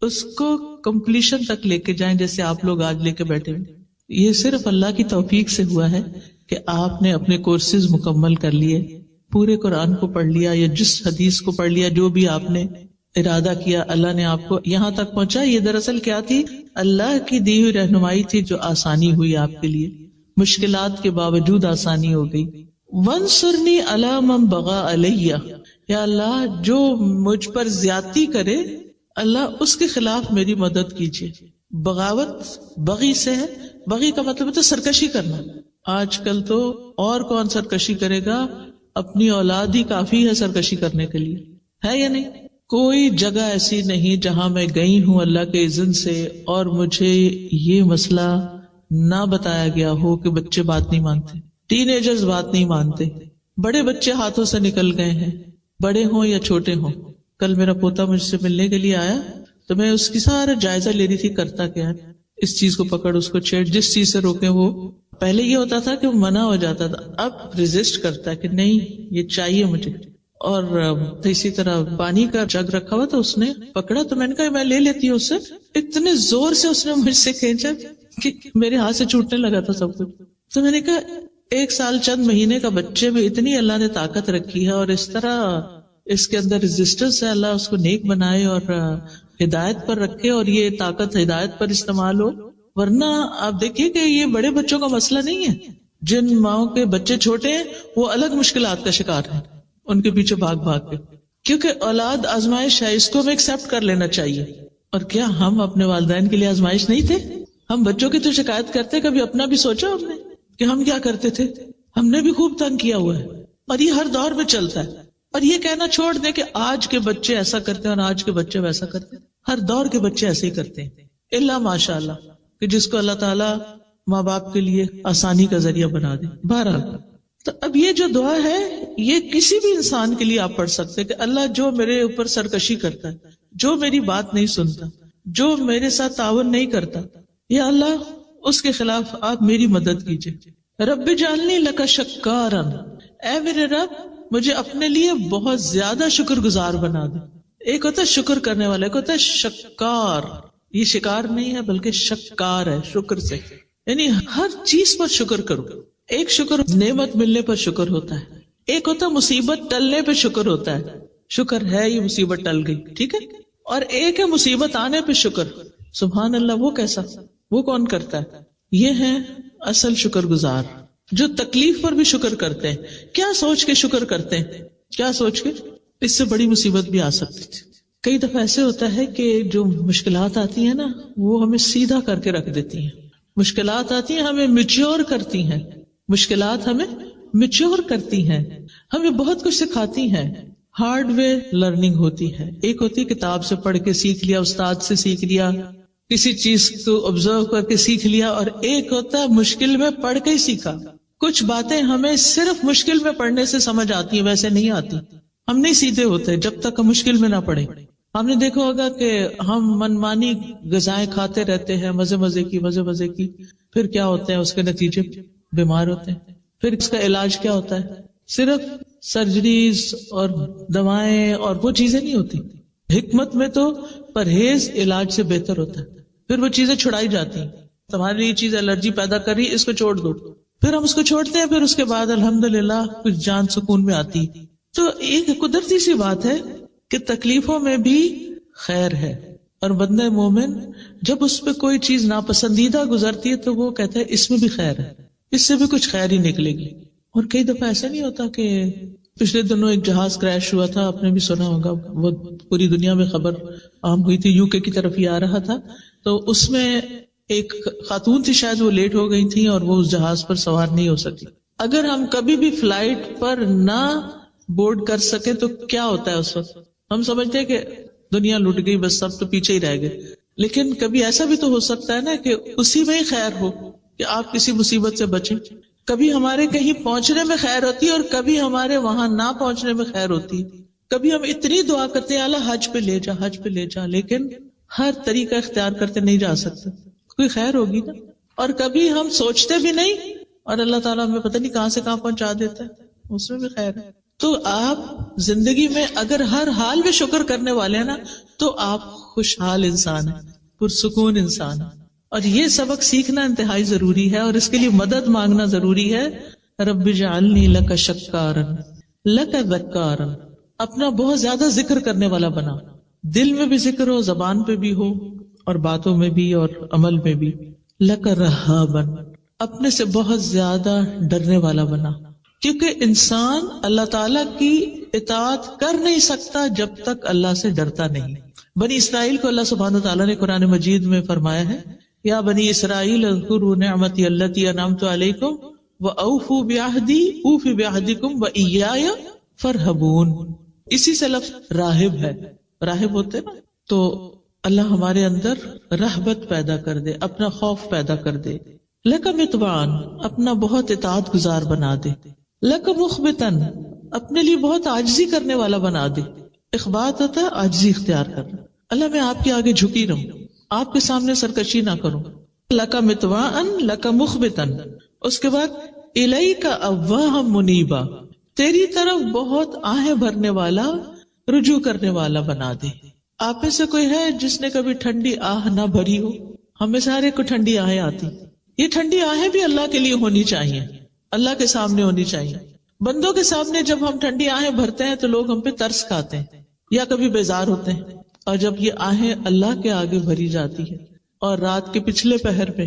اس کو کمپلیشن تک لے کے جائیں جیسے آپ لوگ آج لے کے بیٹھے ہیں. یہ صرف اللہ کی توفیق سے ہوا ہے کہ آپ نے اپنے کورسز مکمل کر لیے، پورے قرآن کو پڑھ لیا یا جس حدیث کو پڑھ لیا، جو بھی آپ نے ارادہ کیا اللہ نے آپ کو یہاں تک پہنچا. یہ دراصل کیا تھی؟ اللہ کی دی ہوئی رہنمائی تھی جو آسانی ہوئی آپ کے لیے، مشکلات کے باوجود آسانی ہو گئی. وَانصُرْنِي عَلَىٰ مَن بَغَىٰ عَلَيَّ، یا اللہ جو مجھ پر زیادتی کرے اللہ اس کے خلاف میری مدد کیجیے. بغاوت بغی سے ہے، بغی کا مطلب ہے سرکشی کرنا. آج کل تو اور کون سرکشی کرے گا، اپنی اولاد ہی کافی ہے سرکشی کرنے کے لیے، ہے یا نہیں؟ کوئی جگہ ایسی نہیں جہاں میں گئی ہوں اللہ کے اذن سے اور مجھے یہ مسئلہ نہ بتایا گیا ہو کہ بچے بات نہیں مانتے، ٹین ایجرز بات نہیں مانتے، بڑے بچے ہاتھوں سے نکل گئے ہیں، بڑے ہوں یا چھوٹے ہوں. کل میرا پوتا مجھ سے ملنے کے لیے آیا تو میں اس کی سارا جائزہ لے رہی تھی، کرتا کیا ہے، اس چیز کو پکڑ، اس کو چھیڑ، جس چیز سے روکے. وہ پہلے یہ ہوتا تھا کہ وہ منع ہو جاتا تھا، اب ریزسٹ کرتا ہے کہ نہیں یہ چاہیے مجھے. اور اسی طرح پانی کا جگ رکھا ہوا تو اس نے پکڑا تو میں نے کہا میں لے لیتی ہوں اس سے. اتنے زور سے اس نے مجھ سے کھینچا کہ میرے ہاتھ سے چھوٹنے لگا تھا سب کچھ. تو میں نے کہا 1 سال چند مہینے کا بچے میں اتنی اللہ نے طاقت رکھی ہے اور اس طرح اس کے اندر ریزسٹنس ہے، اللہ اس کو نیک بنائے اور ہدایت پر رکھے اور یہ طاقت ہدایت پر استعمال ہو. ورنہ آپ دیکھیے کہ یہ بڑے بچوں کا مسئلہ نہیں ہے، جن ماؤں کے بچے چھوٹے ہیں وہ الگ مشکلات کا شکار ہیں ان کے پیچھے بھاگ بھاگ کے، کیونکہ اولاد آزمائش ہے، اس کو بھی ایکسپٹ کر لینا چاہیے. اور کیا ہم اپنے والدین کے لیے آزمائش نہیں تھے؟ ہم بچوں کی تو شکایت کرتے، کبھی اپنا بھی سوچا ہم نے کہ ہم کیا کرتے تھے؟ ہم نے بھی خوب تنگ کیا ہوا ہے، اور یہ ہر دور میں چلتا ہے. اور یہ کہنا چھوڑ دیں کہ آج کے بچے ایسا کرتے ہیں اور آج کے بچے ویسا کرتے ہیں، ہر دور کے بچے ایسے ہی کرتے ہیں، الا ماشاء اللہ کہ جس کو اللہ تعالیٰ ماں باپ کے لیے آسانی کا ذریعہ بنا دے. بہرحال تو اب یہ جو دعا ہے یہ کسی بھی انسان کے لیے آپ پڑھ سکتے کہ اللہ جو میرے اوپر سرکشی کرتا ہے، جو میری بات نہیں سنتا، جو میرے ساتھ تعاون نہیں کرتا، یا اللہ اس کے خلاف آپ میری مدد کیجیے. رب اجعلنی لک شکارا، اے میرے رب مجھے اپنے لیے بہت زیادہ شکر گزار بنا دے. ایک ہوتا ہے شکر کرنے والا، ایک ہوتا ہے شکار. یہ شکار نہیں ہے بلکہ شکار ہے، شکر سے، یعنی ہر چیز پر شکر کرو. ایک شکر نعمت ملنے پر شکر ہوتا ہے، ایک ہوتا مصیبت ٹلنے پہ شکر ہوتا ہے، شکر ہے یہ مصیبت ٹل گئی، ٹھیک ہے. اور ایک ہے مصیبت آنے پہ شکر. سبحان اللہ، وہ کیسا، وہ کون کرتا ہے؟ یہ ہے اصل شکر گزار جو تکلیف پر بھی شکر کرتے ہیں. کیا سوچ کے شکر کرتے ہیں؟ کیا سوچ کے؟ اس سے بڑی مصیبت بھی آ سکتی تھی. کئی دفعہ ایسے ہوتا ہے کہ جو مشکلات آتی ہیں نا وہ ہمیں سیدھا کر کے رکھ دیتی ہیں. مشکلات آتی ہیں ہمیں میچور کرتی ہیں، مشکلات ہمیں میچور کرتی ہیں، ہمیں بہت کچھ سکھاتی ہیں. ہارڈ وے لرننگ ہوتی ہے. ایک ہوتی ہے کتاب سے پڑھ کے سیکھ لیا، استاد سے سیکھ لیا، کسی چیز کو آبزرو کر کے سیکھ لیا، اور ایک ہوتا ہے مشکل میں پڑھ کے ہی سیکھا. کچھ باتیں ہمیں صرف مشکل میں پڑھنے سے سمجھ آتی ہیں، ویسے نہیں آتی. ہم نہیں سیدھے ہوتے جب تک ہم مشکل میں نہ پڑھیں. ہم نے دیکھا ہوگا کہ ہم منمانی غذائیں کھاتے رہتے ہیں، مزے کی، پھر کیا ہوتے ہیں اس کے نتیجے بیمار ہوتے ہیں. پھر اس کا علاج کیا ہوتا ہے؟ صرف سرجریز اور دوائیں اور وہ چیزیں نہیں ہوتی. حکمت میں تو پرہیز علاج سے بہتر ہوتا ہے. پھر وہ چیزیں چھڑائی جاتی ہیں. تمہاری یہ چیز الرجی پیدا کر رہی ہے، اس کو چھوڑ دو. پھر ہم اس کو چھوڑتے ہیں، پھر اس کے بعد الحمدللہ کچھ جان سکون میں آتی. تو ایک قدرتی سی بات ہے کہ تکلیفوں میں بھی خیر ہے، اور بندہ مومن جب اس پہ کوئی چیز ناپسندیدہ گزرتی ہے تو وہ کہتا ہے اس میں بھی خیر ہے، اس سے بھی کچھ خیر ہی نکلے گی. اور کئی دفعہ ایسا نہیں ہوتا کہ پچھلے دنوں ایک جہاز کریش ہوا تھا، آپ نے بھی سنا ہوگا، وہ پوری دنیا میں خبر عام ہوئی تھی. UK کی طرف ہی آ رہا تھا، تو اس میں ایک خاتون تھی، شاید وہ لیٹ ہو گئی تھی اور وہ اس جہاز پر سوار نہیں ہو سکی. اگر ہم کبھی بھی فلائٹ پر نہ بورڈ کر سکے تو کیا ہوتا ہے اس وقت؟ ہم سمجھتے ہیں کہ دنیا لٹ گئی، بس سب تو پیچھے ہی رہ گئے. لیکن کبھی ایسا بھی تو ہو سکتا ہے نا کہ اسی میں ہی خیر ہو کہ آپ کسی مصیبت سے بچیں. کبھی ہمارے کہیں پہنچنے میں خیر ہوتی ہے اور کبھی ہمارے وہاں نہ پہنچنے میں خیر ہوتی ہے. کبھی ہم اتنی دعا کرتے ہیں اللہ حج پہ لے جا، لیکن ہر طریقہ اختیار کرتے نہیں جا سکتے، کوئی خیر ہوگی نا. اور کبھی ہم سوچتے بھی نہیں اور اللہ تعالیٰ ہمیں پتہ نہیں کہاں سے کہاں پہنچا دیتا ہے، اس میں بھی خیر ہے. تو آپ زندگی میں اگر ہر حال میں شکر کرنے والے ہیں نا تو آپ خوشحال انسان ہیں، پرسکون انسان ہیں. اور یہ سبق سیکھنا انتہائی ضروری ہے، اور اس کے لیے مدد مانگنا ضروری ہے. رب اجعلنی لک شکارا لک ذکارا، اپنا بہت زیادہ ذکر کرنے والا بنا، دل میں بھی ذکر ہو، زبان پہ بھی ہو، اور باتوں میں بھی اور عمل میں بھی. لک رہابا، اپنے سے بہت زیادہ ڈرنے والا بنا، کیونکہ انسان اللہ تعالیٰ کی اطاعت کر نہیں سکتا جب تک اللہ سے ڈرتا نہیں. بنی اسرائیل کو اللہ سبحانہ وتعالیٰ نے قرآن مجید میں فرمایا ہے، یا بنی اسرائیل اذکروا نعمتی التی انعمت علیکم واوفوا بعہدی اوف بعہدکم وایای فارہبون. اسی سے لفظ راہب ہے، راہب ہوتے نا. تو اللہ ہمارے اندر رہبت پیدا کر دے، اپنا خوف پیدا کر دے. لک مطواعن، اپنا بہت اطاعت گزار بنا دے. لک مخبتن، اپنے لیے بہت عاجزی کرنے والا بنا دے. اخبات ہوتا ہے عاجزی اختیار کرنا. اللہ میں آپ کے آگے جھکی رہوں، آپ کے سامنے سرکشی نہ کروں. لک مطواعن لک مخبتن. اس کے بعد الیک اواہا منیبا، تیری طرف بہت آہیں بھرنے والا، رجوع کرنے والا بنا دے. آپ میں سے کوئی ہے جس نے کبھی ٹھنڈی آہ نہ بھری ہو؟ ہمیں سارے کو ٹھنڈی آہیں آتی. یہ ٹھنڈی آہیں بھی اللہ کے لیے ہونی چاہیے، اللہ کے سامنے ہونی چاہیے. بندوں کے سامنے جب ہم ٹھنڈی آہیں بھرتے ہیں تو لوگ ہم پہ ترس کھاتے ہیں یا کبھی بیزار ہوتے ہیں. اور جب یہ آہیں اللہ کے آگے بھری جاتی ہے اور رات کے پچھلے پہر میں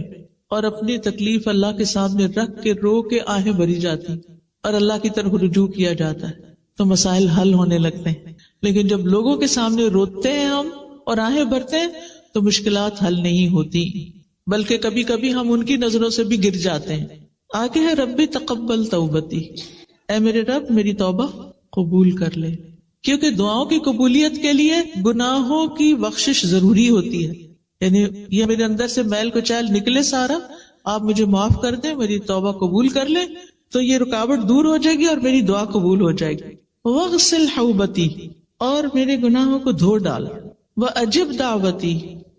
اور اپنی تکلیف اللہ کے سامنے رکھ کے رو کے آہیں بھری جاتی اور اللہ کی طرف رجوع کیا جاتا ہے تو مسائل حل ہونے لگتے ہیں. لیکن جب لوگوں کے سامنے روتے ہیں ہم اور آہیں بھرتے ہیں تو مشکلات حل نہیں ہوتی، بلکہ کبھی کبھی ہم ان کی نظروں سے بھی گر جاتے ہیں. آگے ہے ربی تقبل توبتی، اے میرے رب میری توبہ قبول کر لے. کیونکہ دعاؤں کی قبولیت کے لیے گناہوں کی بخشش ضروری ہوتی ہے. یعنی یہ میرے اندر سے میل کچیل نکلے سارا، آپ مجھے معاف کر دیں، میری توبہ قبول کر لیں، تو یہ رکاوٹ دور ہو جائے گی اور میری دعا قبول ہو جائے گی. واغسل حوبتی، اور میرے گناہوں کو دھو ڈال. واجب دعوتی،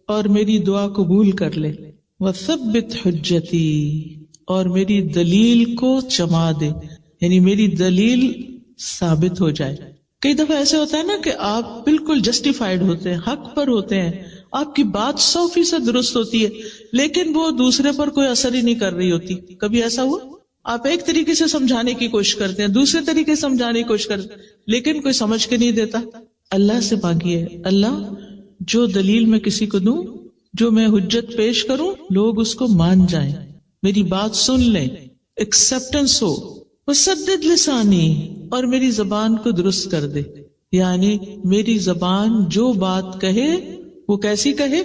اور میری دعا قبول کر لے. وثبت حجتی، اور میری دلیل کو جما دے، یعنی میری دلیل ثابت ہو جائے. کئی دفعہ ایسے ہوتا ہے نا کہ آپ بالکل جسٹیفائیڈ ہوتے ہیں، حق پر ہوتے ہیں، آپ کی بات 100% درست ہوتی ہے، لیکن وہ دوسرے پر کوئی اثر ہی نہیں کر رہی ہوتی. کبھی ایسا ہوا؟ آپ ایک طریقے سے سمجھانے کی کوشش کرتے ہیں، دوسرے طریقے سے سمجھانے کی کوشش کرتے ہیں، لیکن کوئی سمجھ کے نہیں دیتا. اللہ سے مانگیے، اللہ جو دلیل میں کسی کو دوں، جو میں حجت پیش کروں، لوگ اس کو مان جائیں، میری بات سن لیں، ایکسپٹنس ہو. وسدد لسانی، اور میری زبان کو درست کر دے، یعنی میری زبان جو بات کہے وہ کیسی کہے؟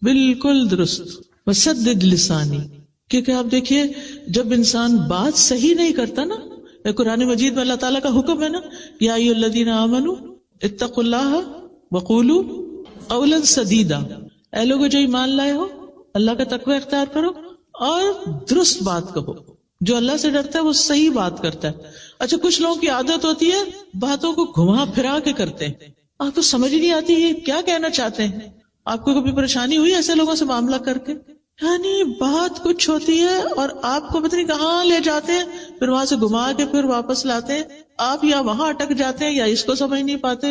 بالکل درست. وسدد لسانی، کیونکہ آپ دیکھیے جب انسان بات صحیح نہیں کرتا نا، قرآن مجید میں اللہ تعالیٰ کا حکم ہے نا، یا ایھا الذین آمنوا اتقوا اللہ وقولوا قولا سدیدا، اے لوگو جو ایمان لائے ہو اللہ کا تقوی اختیار کرو اور درست بات کہو. جو اللہ سے ڈرتا ہے وہ صحیح بات کرتا ہے. اچھا کچھ لوگوں کی عادت ہوتی ہے باتوں کو گھما پھرا کے کرتے ہیں, آپ کو سمجھ نہیں آتی یہ کیا کہنا چاہتے ہیں. آپ کو کبھی پریشانی ہوئی ایسے لوگوں سے معاملہ کر کے؟ یعنی بات کچھ ہوتی ہے اور آپ کو پتہ نہیں کہاں لے جاتے ہیں, پھر وہاں سے گھما کے پھر واپس لاتے ہیں. آپ یا وہاں اٹک جاتے ہیں یا اس کو سمجھ نہیں پاتے,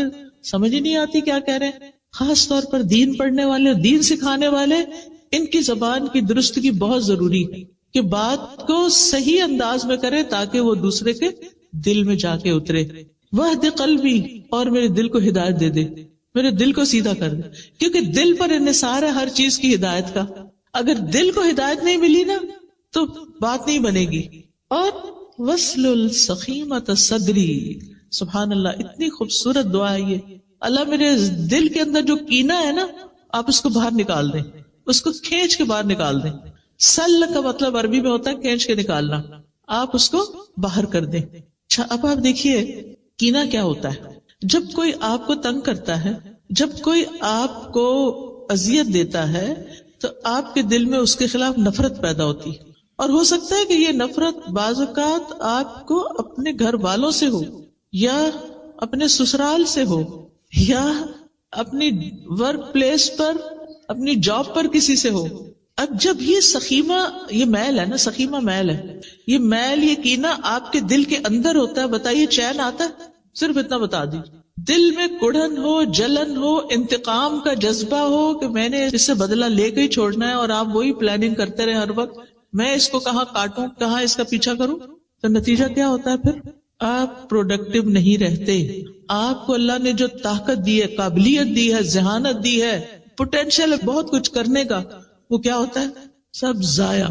سمجھ ہی نہیں آتی کیا کہہ رہے ہیں. خاص طور پر دین پڑھنے والے, دین سکھانے والے, ان کی زبان کی درستگی بہت ضروری ہے کہ بات کو صحیح انداز میں کرے تاکہ وہ دوسرے کے دل میں جا کے اترے. وہد قلبی, اور میرے دل کو ہدایت دے دے, میرے دل کو سیدھا کر دے, کیونکہ دل پر انحصار ہے ہر چیز کی ہدایت کا. اگر دل کو ہدایت نہیں ملی نا تو بات نہیں بنے گی. اور وصل السخیمۃ صدری, سبحان اللہ, اتنی خوبصورت دعا ہے یہ. اللہ میرے دل کے اندر جو کینہ ہے نا آپ اس کو باہر نکال دیں, اس کو کھینچ کے باہر نکال دیں. سل کا مطلب عربی میں ہوتا ہے کھینچ کے نکالنا, آپ اس کو باہر کر دیں. اچھا اب آپ دیکھیے کینہ کیا ہوتا ہے. جب کوئی آپ کو تنگ کرتا ہے, جب کوئی آپ کو اذیت دیتا ہے تو آپ کے دل میں اس کے خلاف نفرت پیدا ہوتی ہے. اور ہو سکتا ہے کہ یہ نفرت بعض اوقات آپ کو اپنے گھر والوں سے ہو, یا اپنے سسرال سے ہو, یا اپنی ورک پلیس پر, اپنی جاب پر کسی سے ہو. اب جب یہ سخیمہ, یہ میل ہے نا, سخیمہ میل ہے, یہ میل, یہ کینہ آپ کے دل کے اندر ہوتا ہے, بتائیے چین آتا ہے؟ صرف اتنا بتا دیجیے. دل میں کڑھن ہو, جلن ہو, انتقام کا جذبہ ہو کہ میں نے اس سے بدلہ لے کے ہی چھوڑنا ہے, اور آپ وہی پلاننگ کرتے رہے ہر وقت, میں اس کو کہاں کاٹوں, کہاں اس کا پیچھا کروں, تو نتیجہ کیا ہوتا ہے پھر؟ آپ پروڈکٹیو نہیں رہتے. آپ کو اللہ نے جو طاقت دی ہے, قابلیت دی ہے, ذہانت دی ہے, پوٹینشیل ہے بہت کچھ کرنے کا, وہ کیا ہوتا ہے؟ سب ضائع,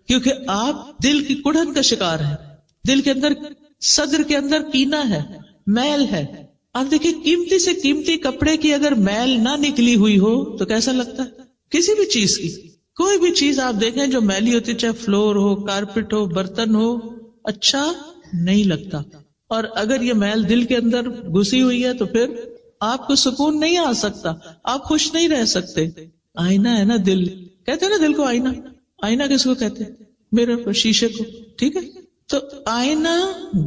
کیونکہ آپ دل کی کڑھن کا شکار ہیں. دل کے اندر, صدر کے اندر کینہ ہے, میل ہے. آپ دیکھیں قیمتی سے قیمتی کپڑے کی اگر میل نہ نکلی ہوئی ہو تو کیسا لگتا ہے؟ کسی بھی چیز کی, کوئی بھی چیز آپ دیکھیں جو میلی ہوتی, چاہے فلور ہو, کارپٹ ہو, برتن ہو, اچھا نہیں لگتا. اور اگر یہ میل دل کے اندر گھسی ہوئی ہے تو پھر آپ کو سکون نہیں آ سکتا, آپ خوش نہیں رہ سکتے. آئینہ ہے نا دل, کہتے ہیں نا دل کو آئینہ. آئینہ کس کو کہتے ہیں؟ میرے شیشے کو, ٹھیک ہے. تو آئینہ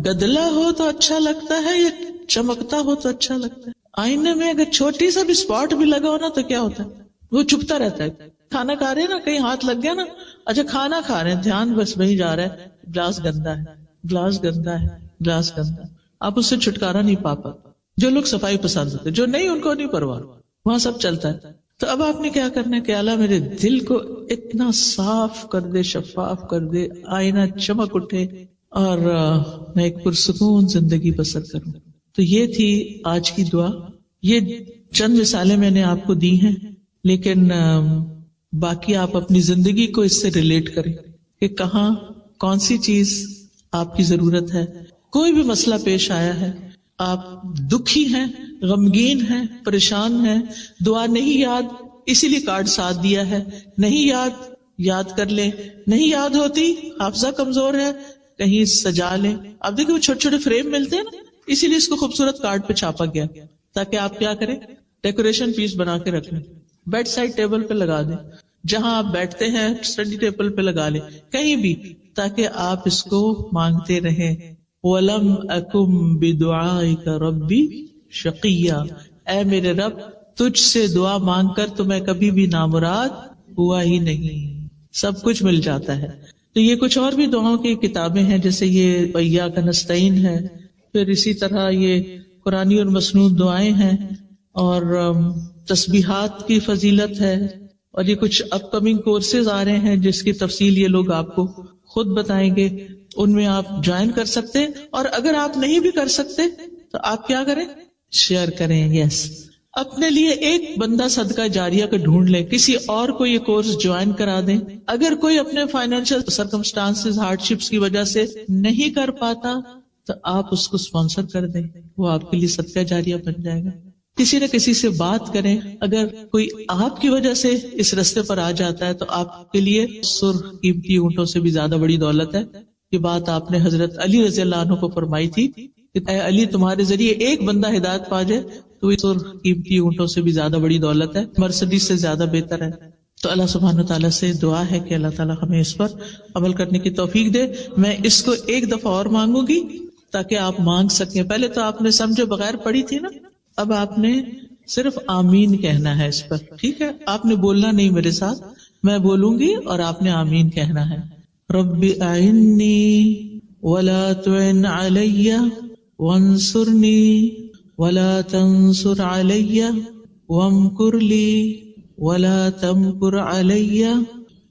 گدلا ہو تو اچھا لگتا ہے یا چمکتا ہو تو اچھا لگتا ہے؟ آئینے میں اگر چھوٹی سا بھی اسپاٹ بھی لگا ہو نا تو کیا ہوتا ہے؟ وہ چپتا رہتا ہے. کھانا کھا رہے ہیں نا, کہیں ہاتھ لگ گیا نا, اچھا کھانا کھا رہے ہیں, دھیان بس وہی جا رہا ہے, گلاس گندا ہے, گلاس گندا ہے, گلاس گندا ہے, آپ اس سے چھٹکارا نہیں پا پاتے. جو لوگ صفائی پسند ہوتے, جو نہیں ان کو نہیں پرواہ, وہاں سب چلتا ہے. تو اب آپ نے کیا کرنا ہے کہ اللہ میرے دل کو اتنا صاف کر دے, شفاف کر دے, آئینہ چمک اٹھے, اور میں ایک پرسکون زندگی بسر کروں. تو یہ تھی آج کی دعا. یہ چند مثالیں میں نے آپ کو دی ہیں, لیکن باقی آپ اپنی زندگی کو اس سے ریلیٹ کریں کہ کہاں کون سی چیز آپ کی ضرورت ہے. کوئی بھی مسئلہ پیش آیا ہے, آپ دکھی ہیں, غمگین ہیں, پریشان ہیں, دعا نہیں یاد, اسی لیے کارڈ ساتھ دیا ہے, نہیں یاد, یاد کر لیں. نہیں یاد ہوتی, حافظہ کمزور ہے, کہیں سجا لیں. آپ دیکھیں وہ چھوٹے چھوٹے فریم ملتے ہیں نا, اسی لیے اس کو خوبصورت کارڈ پہ چھاپا گیا تاکہ آپ کیا کریں, ڈیکوریشن پیس بنا کے رکھ لیں, بیڈ سائڈ ٹیبل پہ لگا دیں, جہاں آپ بیٹھتے ہیں اسٹڈی ٹیبل پہ لگا لیں, کہیں بھی, تاکہ آپ اس کو مانگتے رہیں. وَلَمْ أَكُمْ بِدُعَائِكَ رَبِّي شَقِيًّا, اے میرے رب تجھ سے دعا مانگ کر تو میں کبھی بھی نامراد ہوا ہی نہیں, سب کچھ مل جاتا ہے. تو یہ کچھ اور بھی دعاؤں کی کتابیں ہیں, جیسے یہ وَإِيَّاكَ نَسْتَعِينُ ہے, پھر اسی طرح یہ قرآنی اور مسنون دعائیں ہیں, اور تسبیحات کی فضیلت ہے, اور یہ کچھ اپ کمنگ کورسز آ رہے ہیں جس کی تفصیل یہ لوگ آپ کو خود بتائیں گے, ان میں آپ جوائن کر سکتے ہیں. اور اگر آپ نہیں بھی کر سکتے تو آپ کیا کریں, شیئر کریں. یس, اپنے لیے ایک بندہ صدقہ جاریہ کا ڈھونڈ لیں, کسی اور کو یہ کورس جوائن کرا دیں. اگر کوئی اپنے فائنینشیل سرکمسٹانسز, ہارڈ شپس کی وجہ سے نہیں کر پاتا تو آپ اس کو اسپانسر کر دیں, وہ آپ کے لیے صدقہ جاریہ بن جائے گا. کسی نہ کسی سے بات کریں, اگر کوئی آپ کی وجہ سے اس رستے پر آ جاتا ہے تو آپ کے لیے سرخ قیمتی اونٹوں سے بھی زیادہ بڑی دولت ہے. یہ بات آپ نے حضرت علی رضی اللہ عنہ کو فرمائی تھی کہ اے علی, تمہارے ذریعے ایک بندہ ہدایت پا جائے تو یہ سرخ قیمتی اونٹوں سے بھی زیادہ بڑی دولت ہے, مرسڈیز سے زیادہ بہتر ہے. تو اللہ سبحانہ تعالیٰ سے دعا ہے کہ اللہ تعالیٰ ہمیں اس پر عمل کرنے کی توفیق دے. میں اس کو ایک دفعہ اور مانگوں گی تاکہ آپ مانگ سکیں. پہلے تو آپ نے سمجھے بغیر پڑھی تھی نا، اب آپ نے صرف آمین کہنا ہے اس پر. ٹھیک ہے، آپ نے بولنا نہیں میرے ساتھ، میں بولوں گی اور آپ نے آمین کہنا ہے. رب اعنی ولا تعن علی وانصرنی ولا تنصر علی وامکر لی ولا تمکر علی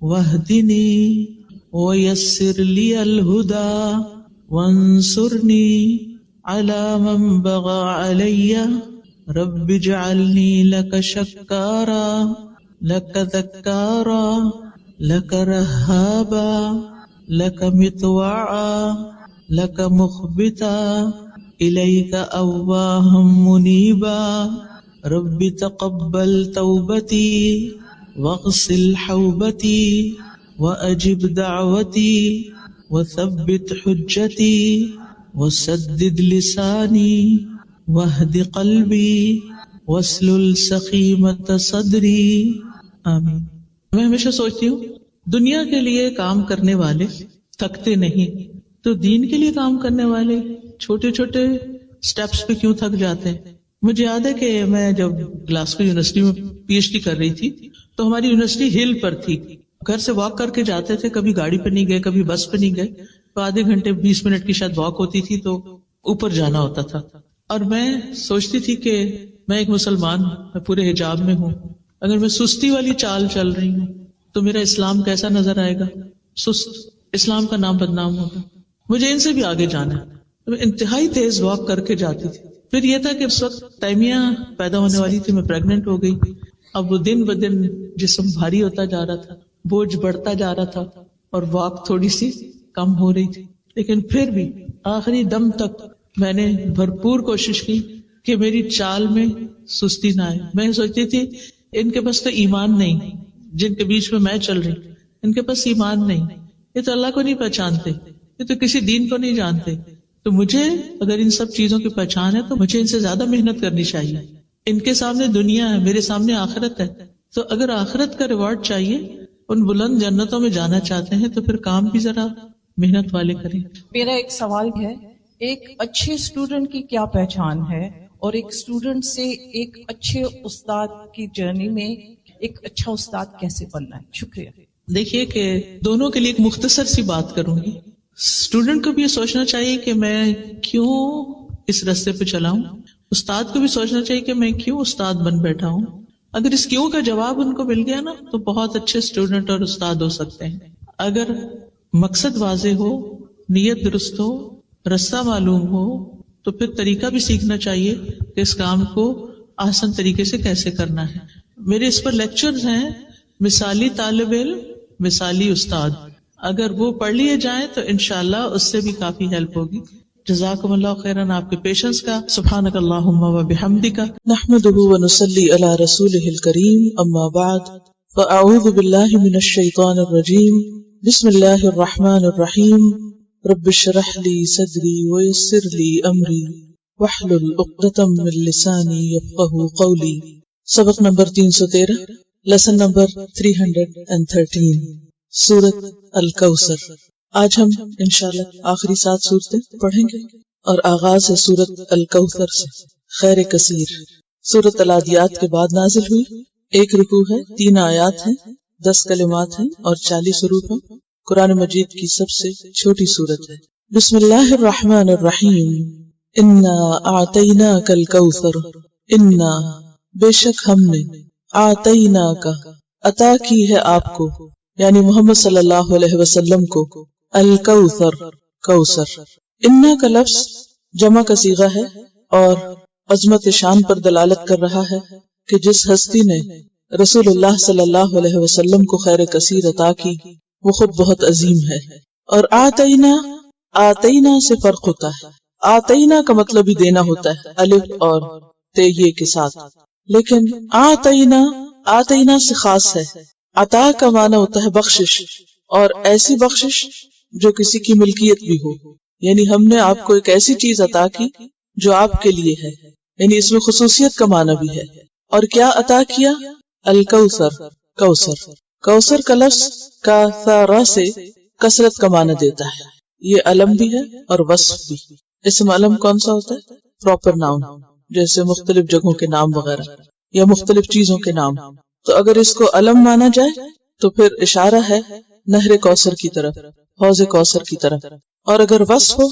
واہدنی ویسر لی الہدی وانصرنی علی من بغى علی رب اجعلنی لک شکارا لک ذکارا لک رہابا لک مطوعا لک مخبتا الیک اواہا منیبا رب تقبل توبتی واغسل حوبتی واجب دعوتی وثبت حجتی وسدد لسانی واہد قلبی واسلل سخیمۃ صدری. آمین. میں ہمیشہ سوچتی ہوں دنیا کے لیے کام کرنے والے تھکتے نہیں، تو دین کے لیے کام کرنے والے چھوٹے چھوٹے سٹیپس پہ کیوں تھک جاتے ہیں. مجھے یاد ہے کہ میں جب گلاسگو یونیورسٹی میں پی ایچ ڈی کر رہی تھی تو ہماری یونیورسٹی ہل پر تھی. گھر سے واک کر کے جاتے تھے، کبھی گاڑی پہ نہیں گئے کبھی بس پہ نہیں گئے، تو آدھے گھنٹے 20 منٹ کی شاید واک ہوتی تھی تو اوپر جانا ہوتا تھا. اور میں سوچتی تھی کہ میں ایک مسلمان ہوں، میں پورے حجاب میں ہوں، اگر میں سستی والی چال چل رہی ہوں تو میرا اسلام کیسا نظر آئے گا؟ سست. اسلام کا نام بدنام ہوگا. مجھے ان سے بھی آگے جانا ہے. میں انتہائی تیز واک کر کے جاتی تھی. پھر یہ تھا کہ اس وقت تیمیہ پیدا ہونے والی تھی، میں پریگننٹ ہو گئی. اب وہ دن بدن جسم بھاری ہوتا جا رہا تھا، بوجھ بڑھتا جا رہا تھا اور واک تھوڑی سی کم ہو رہی تھی. لیکن پھر بھی آخری دم تک میں نے بھرپور کوشش کی کہ میری چال میں سستی نہ آئے. میں سوچتی تھی ان کے پاس تو ایمان نہیں، جن کے بیچ میں چل رہی ان کے پاس ایمان نہیں، یہ تو اللہ کو نہیں پہچانتے، یہ تو کسی دین کو نہیں جانتے. تو مجھے اگر ان سب چیزوں کی پہچان ہے تو مجھے ان سے زیادہ محنت کرنی چاہیے. ان کے سامنے دنیا ہے، میرے سامنے آخرت ہے. تو اگر آخرت کا ریوارڈ چاہیے، ان بلند جنتوں میں جانا چاہتے ہیں تو پھر کام بھی ذرا محنت والے کریں. میرا ایک سوال ہے، ایک اچھے اسٹوڈنٹ کی کیا پہچان ہے، اور ایک اسٹوڈنٹ سے ایک اچھے استاد کی جرنی میں ایک اچھا استاد کیسے بننا ہے؟ شکریہ. دیکھیے کہ دونوں کے لیے ایک مختصر سی بات کروں گی. اسٹوڈنٹ کو بھی یہ سوچنا چاہیے کہ میں کیوں اس راستے پہ چلا ہوں، استاد کو بھی سوچنا چاہیے کہ میں کیوں استاد بن بیٹھا ہوں. اگر اس کیوں کا جواب ان کو مل گیا نا تو بہت اچھے اسٹوڈنٹ اور استاد ہو سکتے ہیں. اگر مقصد واضح ہو، نیت درست ہو، رستہ معلوم ہو تو پھر طریقہ بھی سیکھنا چاہیے کہ اس کام کو آسان طریقے سے کیسے کرنا ہے. میرے اس پر لیکچرز ہیں، مثالی طالب علم مثالی استاد. اگر وہ پڑھ لیے جائیں تو انشاءاللہ اس سے بھی کافی ہیلپ ہوگی. جزاکم اللہ خیرا آپ کے پیشنس کا. سبحانک اللہم و بحمدک نحمدہ و نصلی علی رسولہ الکریم. اما بعد فاعوذ باللہ من الشیطان الرجیم. بسم اللہ الرحمن الرحیم. رب اشرح لی صدری ویسر لی امری واحلل عقدۃ من لسانی یفقہوا قولی. سبق نمبر 313، لیسن نمبر 313، سورۃ الکوثر. آج ہم انشاءاللہ آخری 7 صورتیں پڑھیں گے اور آغاز ہے سورۃ الکوثر سے. خیر کثیر سورۃ العادیات کے بعد نازل ہوئی. 1 رکوع ہے، 3 آیات ہیں، 10 کلمات ہیں اور 40 حروف ہیں. قرآن مجید کی سب سے چھوٹی سورت ہے. بسم اللہ الرحمن الرحیم. انا اعطیناک الکوثر. انا بے شک ہم نے، اعطیناک عطا کی ہے آپ کو، یعنی محمد صلی اللہ علیہ وسلم کو، الکوثر کوثر. انا کا لفظ جمع کا صیغہ ہے اور عظمت شان پر دلالت کر رہا ہے کہ جس ہستی نے رسول اللہ صلی اللہ علیہ وسلم کو خیر کثیر عطا کی وہ خود بہت عظیم ہے. اور آتینا سے فرق ہوتا ہے. آتینا کا مطلب ہی دینا ہوتا ہے، الف اور تے کے ساتھ، لیکن آتینا سے خاص ہے. عطا کا معنی ہوتا ہے بخشش، اور ایسی بخشش جو کسی کی ملکیت بھی ہو. یعنی ہم نے آپ کو ایک ایسی چیز عطا کی جو آپ کے لیے ہے، یعنی اس میں خصوصیت کا معنی بھی ہے. اور کیا عطا کیا؟ الکوثر کوثر، کوثر کا لفظ کاثر سے کثرت کا معنی دیتا ہے. یہ علم بھی ہے اور وصف بھی. اسم علم کون سا ہوتا ہے؟ پراپر ناؤن، جیسے مختلف جگہوں کے نام وغیرہ یا مختلف چیزوں کے نام. تو اگر اس کو علم مانا جائے تو پھر اشارہ ہے نہر کوثر کی طرف، حوض کوثر کی طرف. اور اگر وصف ہو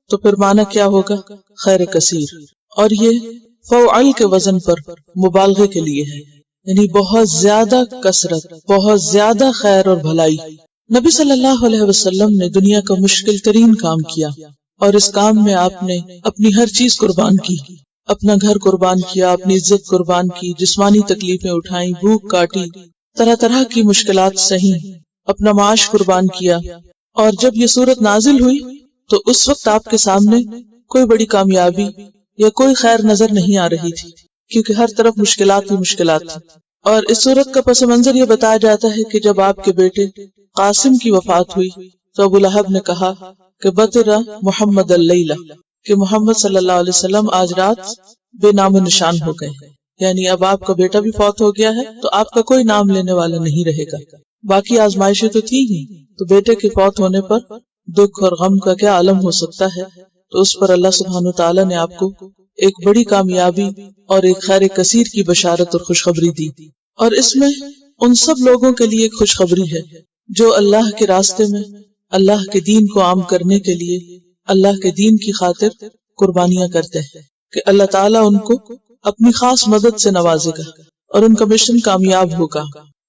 تو پھر معنی کیا ہوگا؟ خیر کثیر. اور یہ فعل کے وزن پر مبالغے کے لیے ہے، یعنی بہت زیادہ کثرت، بہت زیادہ خیر اور بھلائی. نبی صلی اللہ علیہ وسلم نے دنیا کا مشکل ترین کام کیا، اور اس کام میں آپ نے اپنی ہر چیز قربان کی. اپنا گھر قربان کیا، اپنی عزت قربان کی، جسمانی تکلیفیں اٹھائیں، بھوک کاٹی، طرح طرح کی مشکلات سہی، اپنا معاش قربان کیا. اور جب یہ صورت نازل ہوئی تو اس وقت آپ کے سامنے کوئی بڑی کامیابی یا کوئی خیر نظر نہیں آ رہی تھی، کیونکہ ہر طرف مشکلات ہی مشکلات تھی. اور اس صورت کا پس منظر یہ بتایا جاتا ہے کہ جب آپ کے بیٹے قاسم کی وفات ہوئی تو ابو لہب نے کہا کہ بطر محمد اللیلہ، کہ محمد صلی اللہ علیہ وسلم آج رات بے نام و نشان ہو گئے. یعنی اب آپ کا بیٹا بھی فوت ہو گیا ہے تو آپ کا کوئی نام لینے والا نہیں رہے گا. باقی آزمائشیں تو تھی ہی، تو بیٹے کے فوت ہونے پر دکھ اور غم کا کیا عالم ہو سکتا ہے. تو اس پر اللہ سبحانہ تعالیٰ نے آپ کو ایک بڑی کامیابی اور ایک خیر کثیر کی بشارت اور خوشخبری دی. اور اس میں ان سب لوگوں کے لیے ایک خوشخبری ہے جو اللہ کے راستے میں اللہ کے دین کو عام کرنے کے لیے اللہ کے دین کی خاطر قربانیاں کرتے ہیں، کہ اللہ تعالیٰ ان کو اپنی خاص مدد سے نوازے گا اور ان کا مشن کامیاب ہوگا.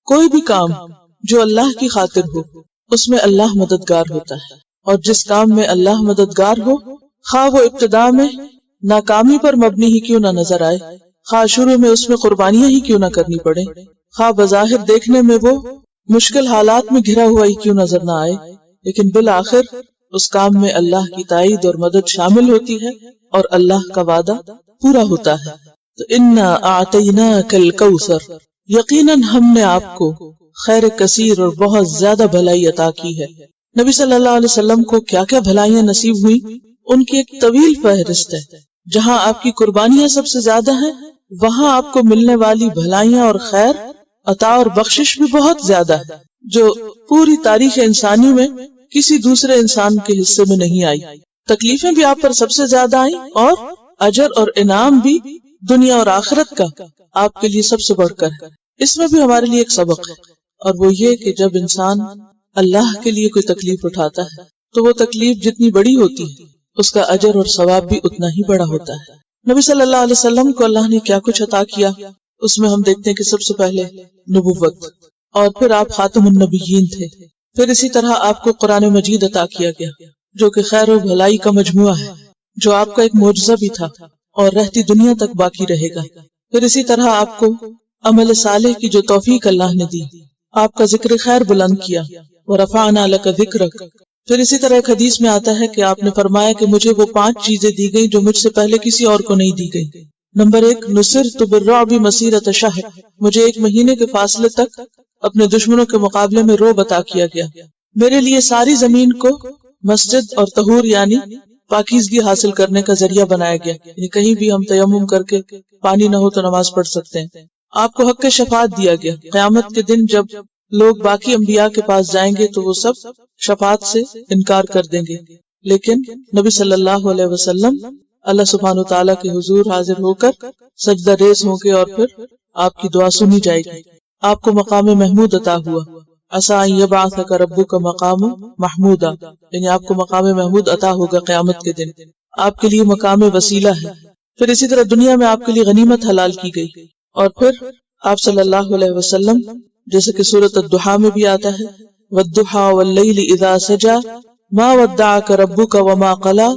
کوئی بھی کام جو اللہ کی خاطر ہو اس میں اللہ مددگار ہوتا ہے، اور جس کام میں اللہ مددگار ہو، خواہ وہ ابتدا میں ناکامی پر مبنی ہی کیوں نہ نظر آئے، خواہ شروع میں اس میں قربانیاں ہی کیوں نہ کرنی پڑے، خواہ بظاہر دیکھنے میں وہ مشکل حالات میں گھرا ہوا ہی کیوں نظر نہ آئے، لیکن بالآخر اس کام میں اللہ کی تائید اور مدد شامل ہوتی ہے اور اللہ کا وعدہ پورا ہوتا ہے. تو انا اعطیناک الکوثر، یقیناً ہم نے آپ کو خیر کثیر اور بہت زیادہ بھلائی عطا کی ہے. نبی صلی اللہ علیہ وسلم کو کیا کیا بھلائیاں نصیب ہوئی ان کی ایک طویل فہرست ہے. جہاں آپ کی قربانیاں سب سے زیادہ ہیں وہاں آپ کو ملنے والی بھلائیاں اور خیر عطا اور بخشش بھی بہت زیادہ ہے، جو پوری تاریخ انسانی میں کسی دوسرے انسان کے حصے میں نہیں آئی. تکلیفیں بھی آپ پر سب سے زیادہ آئیں، اور اجر اور انعام بھی دنیا اور آخرت کا آپ کے لیے سب سے بڑھ کر ہے. اس میں بھی ہمارے لیے ایک سبق ہے، اور وہ یہ کہ جب انسان اللہ کے لیے کوئی تکلیف اٹھاتا ہے تو وہ تکلیف جتنی بڑی ہوتی ہے اس کا اجر اور ثواب بھی اتنا ہی بڑا ہوتا ہے. نبی صلی اللہ علیہ وسلم کو اللہ نے کیا کچھ عطا کیا، اس میں ہم دیکھتے ہیں کہ سب سے پہلے نبوت، اور پھر آپ خاتم النبیین تھے. پھر اسی طرح آپ کو قرآن مجید عطا کیا گیا جو کہ خیر و بھلائی کا مجموعہ ہے، جو آپ کا ایک معجزہ بھی تھا اور رہتی دنیا تک باقی رہے گا. پھر اسی طرح آپ کو عمل صالح کی جو توفیق اللہ نے دی، آپ کا ذکر خیر بلند کیا، وَرَفَعْنَا لَكَ ذِكْرَكَ. پھر اسی طرح ایک حدیث میں آتا ہے کہ آپ نے فرمایا کہ مجھے وہ 5 چیزیں دی گئی جو مجھ سے پہلے کسی اور کو نہیں دی گئی. نمبر 1، نصرت بالرعب مسیرۃ شہر، مجھے 1 مہینے کے فاصلے تک اپنے دشمنوں کے مقابلے میں رعب عطا کیا گیا. میرے لیے ساری زمین کو مسجد اور طہور یعنی پاکیزگی حاصل کرنے کا ذریعہ بنایا گیا، یعنی کہیں بھی ہم تیمم کر کے پانی نہ ہو تو نماز پڑھ سکتے ہیں. آپ کو حق شفاعت دیا گیا، قیامت کے دن جب لوگ باقی انبیاء کے پاس جائیں گے تو وہ سب شفاعت سے انکار کر دیں گے، لیکن نبی صلی اللہ علیہ وسلم اللہ سبحانہ تعالیٰ کے حضور حاضر ہو کر سجدہ ریز ہوں گے اور پھر آپ کی دعا سنی جائے گی. آپ کو مقام محمود عطا ہوا، عسیٰ ان یبعثک ربک مقام محمودا، یعنی آپ کو مقام محمود عطا ہوگا قیامت کے دن، آپ کے لیے مقام وسیلہ ہے. پھر اسی طرح دنیا میں آپ کے لیے غنیمت حلال کی گئی، اور پھر آپ صلی اللہ علیہ وسلم جیسے کہ سورۃ الضحیٰ میں بھی آتا ہے والضحیٰ واللیل اذا سجا ما ودعک ربک وما قلی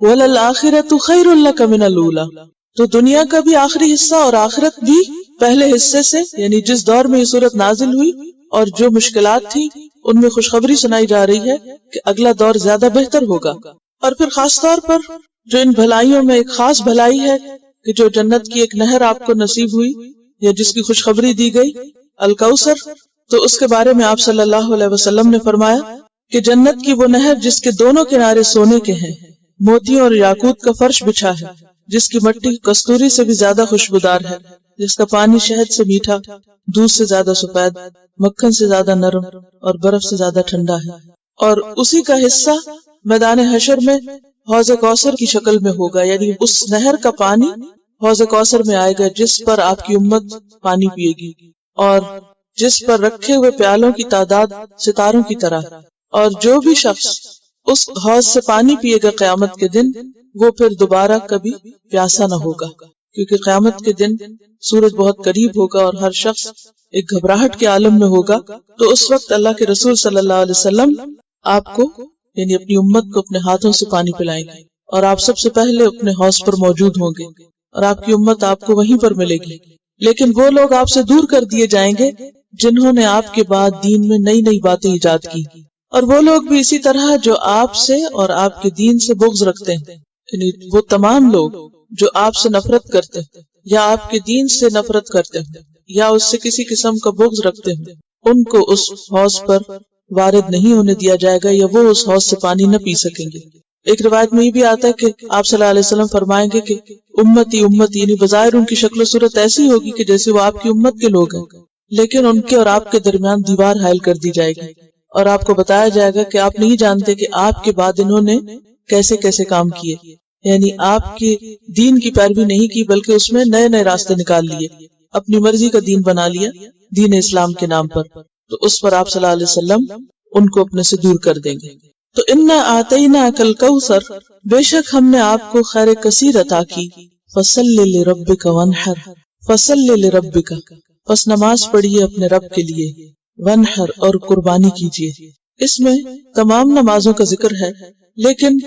وللآخرۃ خیر لک من الاولی. تو دنیا کا بھی آخری حصہ اور آخرت بھی پہلے حصے سے، یعنی جس دور میں یہ سورت نازل ہوئی اور جو مشکلات تھی ان میں خوشخبری سنائی جا رہی ہے کہ اگلا دور زیادہ بہتر ہوگا. اور پھر خاص طور پر جو ان بھلائیوں میں ایک خاص بھلائی ہے کہ جو جنت کی ایک نہر آپ کو نصیب ہوئی یا جس کی خوشخبری دی گئی، الکوثر. تو اس کے بارے میں آپ صلی اللہ علیہ وسلم نے فرمایا کہ جنت کی وہ نہر جس کے دونوں کنارے سونے کے ہیں، موتیوں اور یاقوت کا فرش بچھا ہے، جس کی مٹی کستوری سے بھی زیادہ خوشبودار ہے، جس کا پانی شہد سے میٹھا، دودھ سے زیادہ سفید، مکھن سے زیادہ نرم اور برف سے زیادہ ٹھنڈا ہے، اور اسی کا حصہ میدان حشر میں حوض کوثر کی شکل میں ہوگا، یعنی اس نہر کا پانی حوض کوثر میں آئے گا جس پر آپ کی امت پانی پیے گی، اور جس پر رکھے ہوئے پیالوں کی تعداد ستاروں کی طرح، اور جو بھی شخص اس حوض سے پانی پیے گا قیامت کے دن وہ پھر دوبارہ کبھی پیاسا نہ ہوگا، کیونکہ قیامت کے دن سورج بہت قریب ہوگا اور ہر شخص ایک گھبراہٹ کے عالم میں ہوگا۔ تو اس وقت اللہ کے رسول صلی اللہ علیہ وسلم آپ کو یعنی اپنی امت کو اپنے ہاتھوں سے پانی پلائیں گے، اور آپ سب سے پہلے اپنے حوض پر موجود ہوں گے، اور آپ کی امت آپ کو وہیں پر ملے گی۔ لیکن وہ لوگ آپ سے دور کر دیے جائیں گے جنہوں نے آپ کے بعد دین میں نئی نئی باتیں ایجاد کی، اور وہ لوگ بھی اسی طرح جو آپ سے اور آپ کے دین سے بغض رکھتے ہیں، یعنی وہ تمام لوگ جو آپ سے نفرت کرتے ہیں یا آپ کے دین سے نفرت کرتے ہیں یا اس سے کسی قسم کا بغض رکھتے ہیں، ان کو اس حوض پر وارد نہیں ہونے دیا جائے گا یا وہ اس حوض سے پانی نہ پی سکیں گے۔ ایک روایت میں یہ بھی آتا ہے کہ آپ صلی اللہ علیہ وسلم فرمائیں گے کہ امتی امتی، یعنی بظاہر ان کی شکل و صورت ایسی ہوگی کہ جیسے وہ آپ کی امت کے لوگ ہیں، لیکن ان کے اور آپ کے درمیان دیوار حائل کر دی جائے گی، اور آپ کو بتایا جائے گا کہ آپ نہیں جانتے کہ آپ کے بعد انہوں نے کیسے کیسے کام کیے، یعنی آپ کے دین کی پیروی نہیں کی بلکہ اس میں نئے نئے راستے نکال لیے، اپنی مرضی کا دین بنا لیا دین اسلام کے نام پر، تو اس پر آپ صلی اللہ علیہ وسلم ان کو اپنے سے دور کر دیں گے۔ تو انا آتیناک الکوثر، بے شک ہم نے آپ کو خیر کثیر عطا کی، فصل لربک وانحر، فصل لربک، پس نماز پڑھیے اپنے رب کے لیے، وانحر اور قربانی کیجیے۔ اس میں تمام نمازوں کا ذکر ہے، لیکن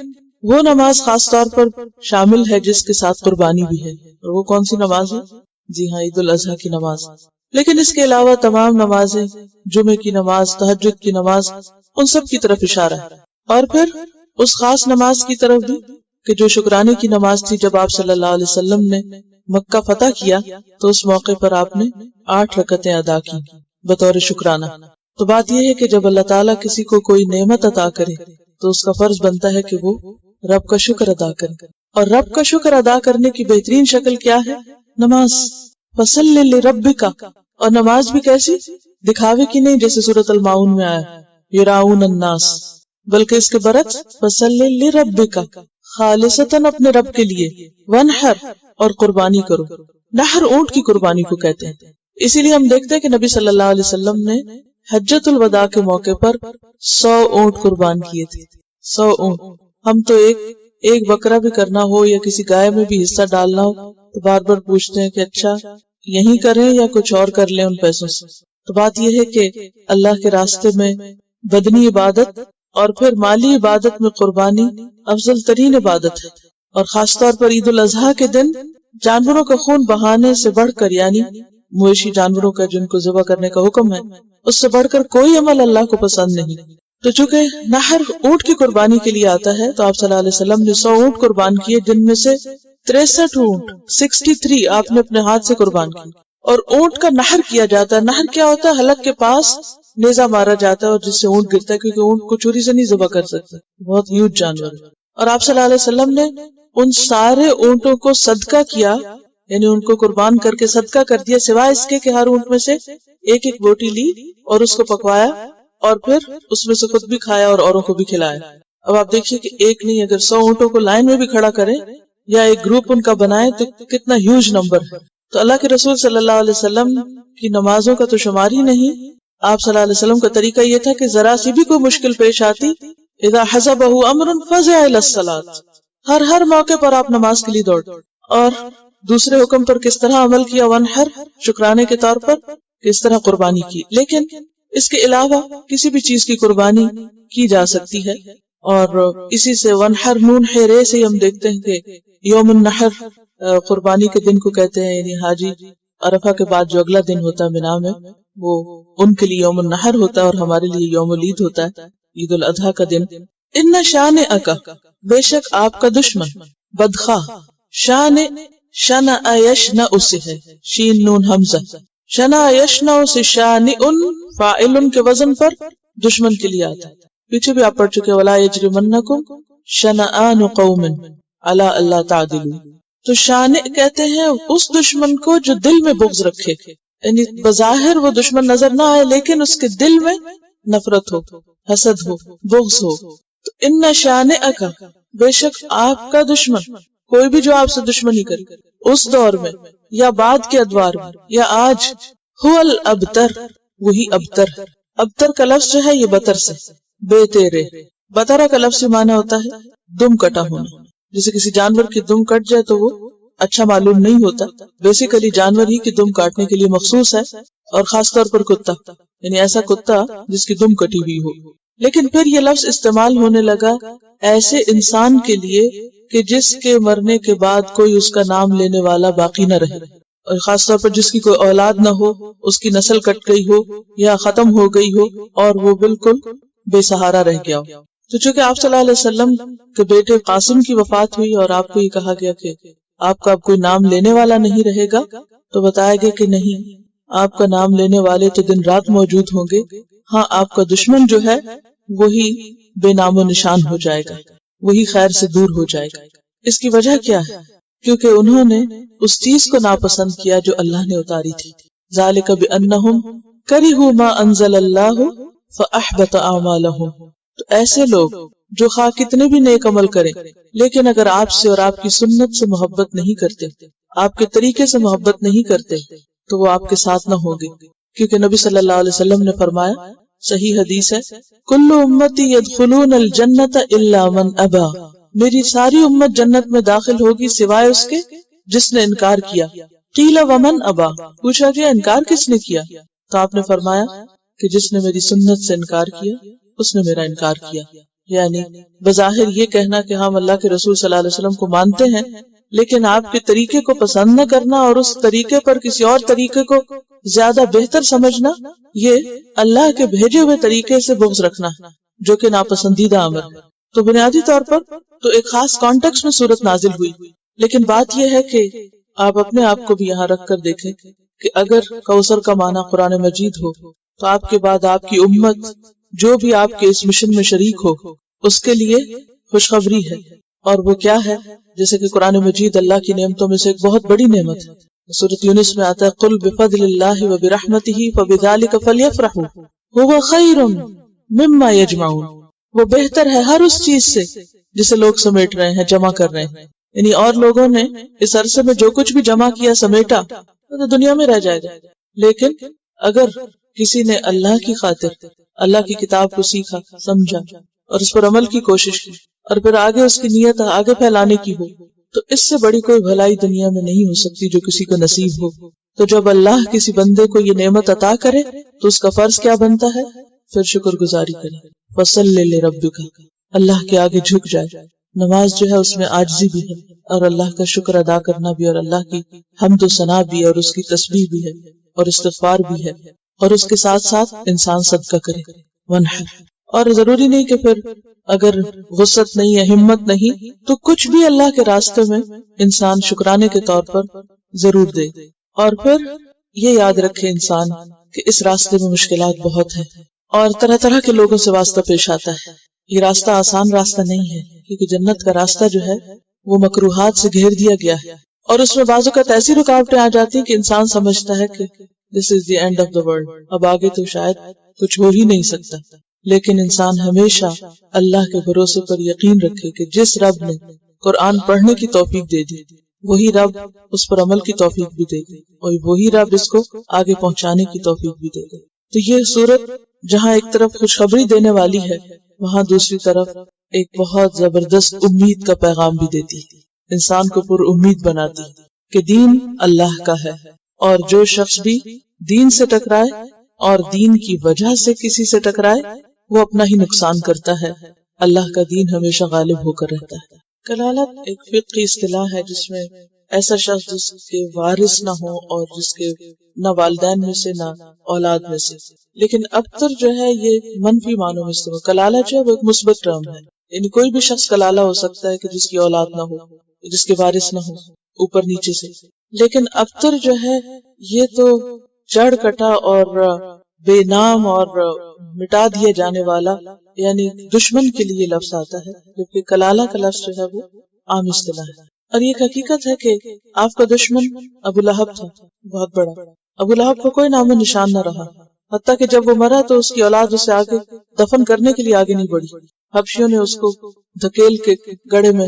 وہ نماز خاص طور پر شامل ہے جس کے ساتھ قربانی بھی ہے، اور وہ کون سی نماز ہے؟ جی ہاں، عید الاضحیٰ کی نماز۔ لیکن اس کے علاوہ تمام نمازیں، جمعے کی نماز، تہجد کی نماز، ان سب کی طرف اشارہ ہے، اور پھر اس خاص نماز کی طرف بھی کہ جو شکرانے کی نماز تھی۔ جب آپ صلی اللہ علیہ وسلم نے مکہ فتح کیا تو اس موقع پر آپ نے 8 رکعتیں ادا کی بطور شکرانہ۔ تو بات یہ ہے کہ جب اللہ تعالیٰ کسی کو کوئی نعمت عطا کرے تو اس کا فرض بنتا ہے کہ وہ رب کا شکر ادا کرے، اور رب کا شکر ادا کرنے کی بہترین شکل کیا ہے؟ نماز۔ فصل لربک، اور نماز بھی کیسی؟ دکھاوے کی نہیں جیسے سورۃ الماؤن میں آیا یراؤن الناس، بلکہ اس کے برعکس فصل لربک، خالصتاً اپنے رب کے لیے، وانحر اور قربانی کرو۔ نحر اونٹ کی قربانی کو کہتے ہیں، اسی لیے ہم دیکھتے ہیں کہ نبی صلی اللہ علیہ وسلم نے حجۃ الوداع کے موقع پر 100 اونٹ قربان کیے تھے۔ 100 اونٹ۔ ہم تو ایک بکرا بھی کرنا ہو یا کسی گائے میں بھی حصہ ڈالنا ہو تو بار بار پوچھتے ہیں کہ اچھا یہی کریں یا کچھ اور کر لیں ان پیسوں سے۔ تو بات یہ ہے کہ اللہ کے راستے میں بدنی عبادت اور پھر مالی عبادت میں قربانی افضل ترین عبادت ہے، اور خاص طور پر عید الاضحیٰ کے دن جانوروں کا خون بہانے سے بڑھ کر، یعنی مویشی جانوروں کا جن کو ذبح کرنے کا حکم ہے، اس سے بڑھ کر کوئی عمل اللہ کو پسند نہیں۔ تو چونکہ نحر اونٹ کی قربانی کے لیے آتا ہے تو آپ صلی اللہ علیہ وسلم نے 100 اونٹ قربان کیے، جن میں سے 63 اونٹ 63 آپ نے اپنے ہاتھ سے قربان کی۔ اور اونٹ کا نحر کیا جاتا ہے۔ نحر کیا ہوتا ہے؟ حلق کے پاس نیزہ مارا جاتا ہے اور جس سے اونٹ گرتا ہے، کیونکہ اونٹ کو چھری سے نہیں ذبح کر سکتے، بہت ہیوج جانور ہے۔ اور آپ صلی اللہ علیہ وسلم نے ان سارے اونٹوں کو صدقہ کیا، یعنی ان کو قربان کر کے صدقہ کر دیا، سوائے اس کے کہ ہر اونٹ میں سے ایک ایک بوٹی لی اور اس کو پکوایا اور پھر اس میں سے خود بھی کھایا اور اوروں کو بھی کھلایا۔ اب آپ دیکھیے کہ ایک نہیں، اگر 100 اونٹوں کو لائن میں بھی کھڑا کریں یا ایک گروپ ان کا بنائے تو کتنا ہیوج نمبر ہے۔ تو اللہ کے رسول صلی اللہ علیہ وسلم کی نمازوں کا تو شمار ہی نہیں۔ آپ صلی اللہ علیہ وسلم کا طریقہ یہ تھا کہ ذرا سی بھی کوئی مشکل پیش آتی، اذا حزبہ امر فزع الی الصلاۃ، ہر موقع پر آپ نماز کے لیے دوڑ۔ اور دوسرے حکم پر کس طرح عمل کیا؟ ونحر، شکرانے کے طور پر کس طرح قربانی کی۔ لیکن اس کے علاوہ کسی بھی چیز کی قربانی کی جا سکتی ہے، اور اسی سے ونحر نون حرے سے ہم دیکھتے ہیں کہ یوم النحر قربانی کے دن کو کہتے ہیں، یعنی حاجی عرفہ کے بعد جو اگلا دن ہوتا ہے مینا میں، وہ ان کے لیے یوم النحر ہوتا ہے اور ہمارے لیے یوم العید ہوتا ہے، عید الاضحیٰ کا دن۔ ان شانئک، بے شک آپ کا دشمن، بدخواہ، شنع یشنع سے ہے، شین نون حمزہ، شنع یشنع سے شانئ فاعل کے وزن پر دشمن کے لیے آتا ہے۔ پیچھے بھی آپ پڑھ چکے ولا یجرمنکم شنآن قوم علی الا تعدلوا، تو شانع کہتے ہیں اس دشمن کو جو دل میں بغض رکھے، یعنی بظاہر وہ دشمن نظر نہ آئے لیکن اس کے دل میں نفرت ہو، حسد ہو، بغض ہو. تو ان شانئک، بے شک آپ کا دشمن، کوئی بھی جو آپ سے دشمنی کرے اس دور میں یا بعد کے ادوار میں یا آج، هو الابتر، وہی ابتر. ابتر کا لفظ جو ہے یہ بتر سے، بے تیرے. بترا کا لفظ معنی ہوتا ہے دم کٹا ہونا. جیسے کسی جانور کی دم کٹ جائے تو وہ اچھا معلوم نہیں ہوتا. بیسیکلی جانور ہی کی دم کاٹنے کے لیے مخصوص ہے، اور خاص طور پر کتا، یعنی ایسا کتا جس کی دم کٹی ہوئی ہو. لیکن پھر یہ لفظ استعمال ہونے لگا ایسے انسان کے لیے کہ جس کے مرنے کے بعد کوئی اس کا نام لینے والا باقی نہ رہے، اور خاص طور پر جس کی کوئی اولاد نہ ہو، اس کی نسل کٹ گئی ہو یا ختم ہو گئی ہو اور وہ بالکل بے سہارا رہ گیا ہو. تو چونکہ آپ صلی اللہ علیہ وسلم کے بیٹے قاسم کی وفات ہوئی اور آپ کو یہ کہا گیا کہ آپ کا اب کوئی نام لینے والا نہیں رہے گا، تو بتایا گیا کہ نہیں، آپ کا نام لینے والے تو دن رات موجود ہوں گے. ہاں، آپ کا دشمن جو ہے وہی بے نام و نشان ہو جائے گا، وہی خیر سے دور ہو جائے گا. اس کی وجہ کیا ہے؟ کیونکہ انہوں نے اس چیز کو ناپسند کیا جو اللہ نے اتاری تھی. ذالک بأنہم کرہوا ما انزل اللہ فاحبط اعمالہم. تو ایسے لوگ جو خواہ کتنے بھی نیک عمل کریں لیکن اگر آپ سے اور آپ کی سنت سے محبت نہیں کرتے، آپ کے طریقے سے محبت نہیں کرتے، تو وہ آپ کے ساتھ نہ ہوں گے. کیونکہ نبی صلی اللہ علیہ وسلم نے فرمایا، صحیح حدیث ہے، کل امتی یدخلون الجنت الا من ابا. میری ساری امت جنت میں داخل ہوگی سوائے اس کے جس نے انکار کیا. قیل ومن ابا، پوچھا گیا انکار کس نے کیا؟ تو آپ نے فرمایا کہ جس نے میری سنت سے انکار کیا اس نے میرا انکار کیا. یعنی بظاہر یہ کہنا کہ ہم اللہ کے رسول صلی اللہ علیہ وسلم کو مانتے ہیں لیکن آپ کے طریقے کو پسند نہ کرنا اور اس طریقے پر کسی اور طریقے کو زیادہ بہتر سمجھنا، یہ اللہ کے بھیجے ہوئے طریقے سے بغض رکھنا جو کہ ناپسندیدہ امر ہے. تو بنیادی طور پر تو ایک خاص کانٹیکس میں صورت نازل ہوئی، لیکن بات یہ ہے کہ آپ اپنے آپ کو بھی یہاں رکھ کر دیکھیں کہ اگر کوثر کا معنی قرآن مجید ہو تو آپ کے بعد آپ کی امت جو بھی آپ کے اس مشن میں شریک ہو اس کے لیے خوشخبری ہے. اور وہ کیا ہے؟ جیسے کہ قرآن مجید اللہ کی نعمتوں میں سے ایک بہت بڑی نعمت ہے. سورۃ یونس میں آتا ہے، قل بفضل اللہ وبرحمتہ فبذلک فلیفرحوا ھو خیر مما یجمعون. وہ بہتر ہے ہر اس چیز سے جسے لوگ سمیٹ رہے ہیں، جمع کر رہے ہیں. یعنی اور لوگوں نے اس عرصے میں جو کچھ بھی جمع کیا، سمیٹا، تو دنیا میں رہ جائے گا. لیکن اگر کسی نے اللہ کی خاطر اللہ کی کتاب کو سیکھا، سمجھا اور اس پر عمل کی کوشش کی اور پھر آگے اس کی نیت آگے پھیلانے کی ہو، تو اس سے بڑی کوئی بھلائی دنیا میں نہیں ہو سکتی جو کسی کو نصیب ہو. تو جب اللہ کسی بندے کو یہ نعمت عطا کرے تو اس کا فرض کیا بنتا ہے؟ پھر شکر گزاری کرے. فصلی لربک، اللہ کے آگے جھک جائے. نماز جو ہے اس میں عاجزی بھی ہے اور اللہ کا شکر ادا کرنا بھی، اور اللہ کی حمد و ثنا بھی، اور اس کی تسبیح بھی ہے اور استغفار بھی ہے. اور اس کے ساتھ ساتھ انسان صدقہ کرے، ونحر. اور ضروری نہیں کہ پھر اگر غصت نہیں ہے، ہمت نہیں، تو کچھ بھی اللہ کے راستے میں انسان شکرانے کے طور پر ضرور دے. اور پھر یہ یاد رکھے انسان کہ اس راستے میں مشکلات بہت ہیں اور طرح طرح کے لوگوں سے واسطہ پیش آتا ہے. یہ راستہ آسان راستہ نہیں ہے، کیونکہ جنت کا راستہ جو ہے وہ مکروہات سے گھیر دیا گیا ہے، اور اس میں بعض اوقات ایسی رکاوٹیں آ جاتی ہیں کہ انسان سمجھتا ہے کہ this is the end of the world, اب آگے تو شاید کچھ ہو ہی نہیں سکتا. لیکن انسان ہمیشہ اللہ کے بھروسے پر یقین رکھے کہ جس رب نے قرآن پڑھنے کی توفیق دے دی، وہی رب اس پر عمل کی توفیق بھی دے گی، اور وہی رب اس کو آگے پہنچانے کی توفیق بھی دے گی. تو یہ صورت جہاں ایک طرف خوشخبری دینے والی ہے، وہاں دوسری طرف ایک بہت زبردست امید کا پیغام بھی دیتی ہے، انسان کو پر امید بناتی کہ دین اللہ کا ہے، اور جو شخص بھی دین سے ٹکرائے اور دین کی وجہ سے کسی سے ٹکرائے وہ اپنا ہی نقصان کرتا ہے. اللہ کا دین ہمیشہ غالب ہو کر رہتا ہے. کلالت ایک فقہی اصطلاح ہے جس میں ایسا شخص جس کے وارث نہ ہو اور جس کے نہ والدین میں سے نہ اولاد میں سے، لیکن اکثر جو ہے یہ منفی معنوں میں استعمال. کلالہ جو ہے وہ ایک مثبت ٹرم ہے، یعنی کوئی بھی شخص کلالہ ہو سکتا ہے کہ جس کی اولاد نہ ہو، جس کے وارث نہ ہو اوپر نیچے سے. لیکن اکثر جو ہے یہ تو جڑ کٹا اور بے نام اور مٹا دیا جانے والا، یعنی دشمن کے لیے لفظ آتا ہے، جبکہ کلالہ کا لفظ جو ہے وہ عام اصطلاح ہے. اور یہ حقیقت ہے کہ آپ کا دشمن ابو لہب تھا، بہت بڑا. ابو لہب کو کوئی نام و نشان نہ رہا، حتیٰ کہ جب وہ مرا تو اس کی اولاد اسے آگے دفن کرنے کے لیے آگے نہیں بڑھی. حبشیوں نے اس کو دھکیل کے گڑھے میں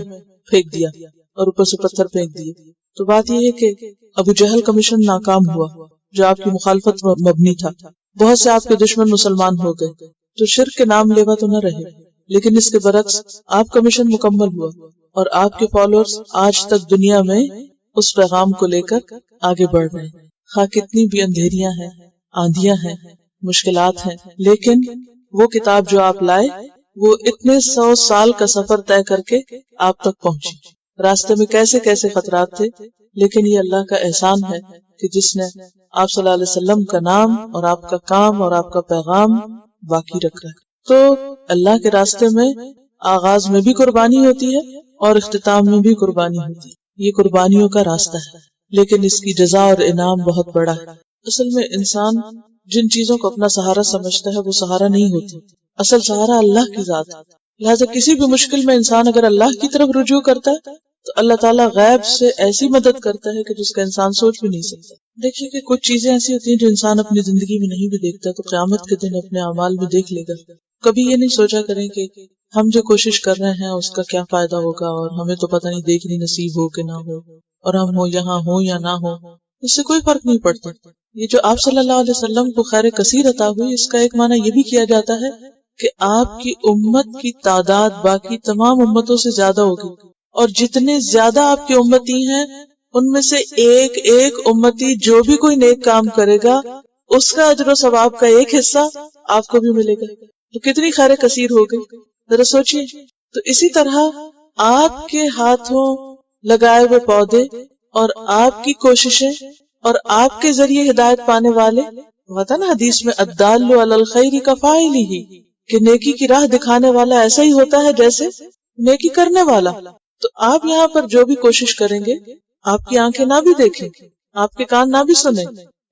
پھینک دیا اور اوپر سے پتھر پھینک دیے. تو بات یہ ہے کہ ابو جہل کا مشن ناکام ہوا جو آپ کی مخالفت مبنی تھا. بہت سے آپ کے دشمن مسلمان ہو گئے تو شرک کے نام لیوا تو نہ رہے، لیکن اس کے برعکس آپ کا مشن مکمل ہوا اور آپ کے فالوورز آج تک دنیا میں اس پیغام کو لے کر آگے بڑھ رہے ہیں. خواہ کتنی بھی اندھیریاں ہیں، آندھیاں ہیں، مشکلات ہیں، لیکن وہ کتاب جو آپ لائے وہ اتنے 100 سال کا سفر طے کر کے آپ تک پہنچی. راستے میں کیسے کیسے خطرات تھے، لیکن یہ اللہ کا احسان ہے کہ جس نے آپ صلی اللہ علیہ وسلم کا نام اور آپ کا کام اور آپ کا پیغام باقی رکھا ہے. تو اللہ کے راستے میں آغاز میں بھی قربانی ہوتی ہے اور اختتام میں بھی قربانی ہوتی ہے. یہ قربانیوں کا راستہ ہے، لیکن اس کی جزا اور انعام بہت بڑا ہے. اصل میں انسان جن چیزوں کو اپنا سہارا سمجھتا ہے وہ سہارا نہیں ہوتی، اصل سہارا اللہ کی ذات ہے. لہٰذا کسی بھی مشکل میں انسان اگر اللہ کی طرف رجوع کرتا ہے تو اللہ تعالیٰ غیب سے ایسی مدد کرتا ہے کہ جس کا انسان سوچ بھی نہیں سکتا. دیکھیے کہ کچھ چیزیں ایسی ہوتی ہیں جو انسان اپنی زندگی میں نہیں بھی دیکھتا تو قیامت کے دن اپنے اعمال میں دیکھ لے گا. کبھی یہ نہیں سوچا کریں کہ ہم جو کوشش کر رہے ہیں اس کا کیا فائدہ ہوگا، اور ہمیں تو پتہ نہیں دیکھنی نصیب ہو کہ نہ ہو، اور ہم ہو یہاں ہو یا نہ ہو، اس سے کوئی فرق نہیں پڑتا. یہ جو آپ صلی اللہ علیہ وسلم کو خیر کثیر عطا ہوئی، اس کا ایک معنی یہ بھی کیا جاتا ہے کہ آپ کی امت کی تعداد باقی تمام امتوں سے زیادہ ہوگی، اور جتنے زیادہ آپ کی امتی ہیں ان میں سے ایک ایک امتی جو بھی کوئی نیک کام کرے گا اس کا اجر و ثواب کا ایک حصہ آپ کو بھی ملے گا. تو کتنی خیر کثیر ہو گئی، ذرا سوچئے. تو اسی طرح آپ کے ہاتھوں لگائے ہوئے پودے اور آپ کی کوششیں اور آپ کے ذریعے ہدایت پانے والے، ہوتا نا حدیث میں الدال علی الخیر کفاعلہ، کہ نیکی کی راہ دکھانے والا ایسا ہی ہوتا ہے جیسے نیکی کرنے والا. تو آپ یہاں پر جو بھی کوشش کریں گے، آپ کی آنکھیں نہ بھی دیکھیں، آپ کے کان نہ بھی سنیں،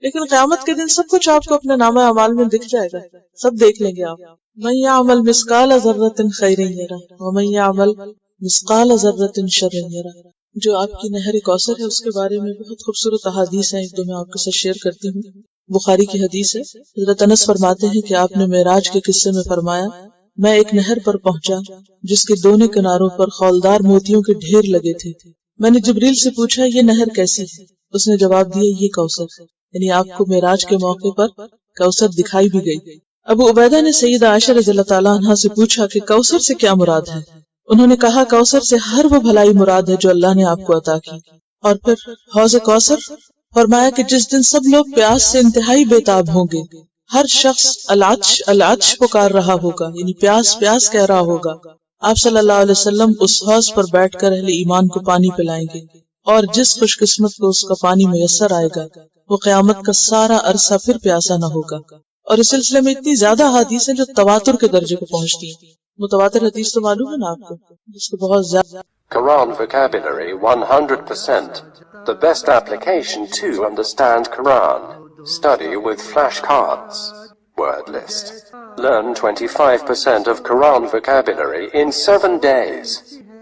لیکن قیامت کے دن سب کچھ آپ کو اپنے نامہ اعمال میں دکھ جائے گا، سب دیکھ لیں گے آپ. من یعمل مثقال ذرۃ خیرا یرہ ومن یعمل مثقال ذرۃ شرا یرہ. جو آپ کی نہر کوثر ہے اس کے بارے میں بہت خوبصورت احادیث ہیں، ایک دو میں آپ کے ساتھ شیئر کرتی ہوں. بخاری کی حدیث ہے، حضرت انس فرماتے ہیں کہ آپ نے معراج کے قصے میں فرمایا، میں ایک نہر پر پہنچا جس کے دونوں کناروں پر خولدار موتیوں کے ڈھیر لگے تھے. میں نے جبریل سے پوچھا یہ نہر کیسی ہے؟ اس نے جواب دیا یہ کوثر، یعنی آپ کو معراج کے موقع پر کوثر دکھائی بھی گئی. ابو عبیدہ نے سیدہ عائشہ رضی اللہ تعالیٰ عنہا سے پوچھا کہ کوثر سے کیا مراد ہے؟ انہوں نے کہا کوثر سے ہر وہ بھلائی مراد ہے جو اللہ نے آپ کو عطا کی. اور پھر حوض کوثر، فرمایا کہ جس دن سب لوگ پیاس سے انتہائی بے تاب ہوں گے، ہر شخص العطش العطش پکار رہا ہوگا، یعنی پیاس پیاس کہہ رہا ہوگا. آپ صلی اللہ علیہ وسلم اس حوض پر بیٹھ کر اہل ایمان کو پانی پلائیں گے، اور جس خوش قسمت کو اس کا پانی میسر آئے گا وہ قیامت کا سارا عرصہ پھر پیاسا نہ ہوگا. اور اس سلسلے میں اتنی زیادہ حدیث ہیں جو تواتر کے درجے کو پہنچتی ہیں. متواتر حدیث تو معلوم ہے نا آپ کو، جس کو بہت زیادہ. Quran vocabulary 100%. The best application to understand Quran. Study with flashcards. Word list. Learn 25% of Quran vocabulary in 7 days.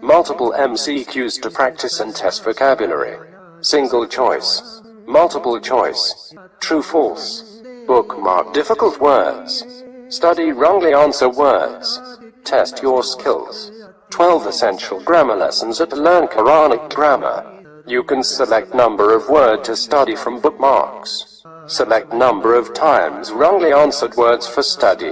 Multiple MCQs to practice and test vocabulary. Single choice. Multiple choice. True false. Bookmark difficult words. Study wrongly answer words. Test your skills. 12 essential grammar lessons at Learn Quranic Grammar. You can select number of word to study from bookmarks. Select number of times wrongly answered words for study.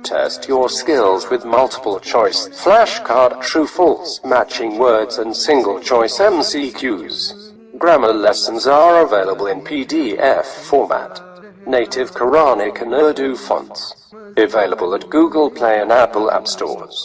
Test your skills with multiple choice flashcard true false matching words and single choice MCQs. Grammar lessons are available in PDF format. Native Quranic and Urdu fonts. Available at Google Play and Apple App Stores.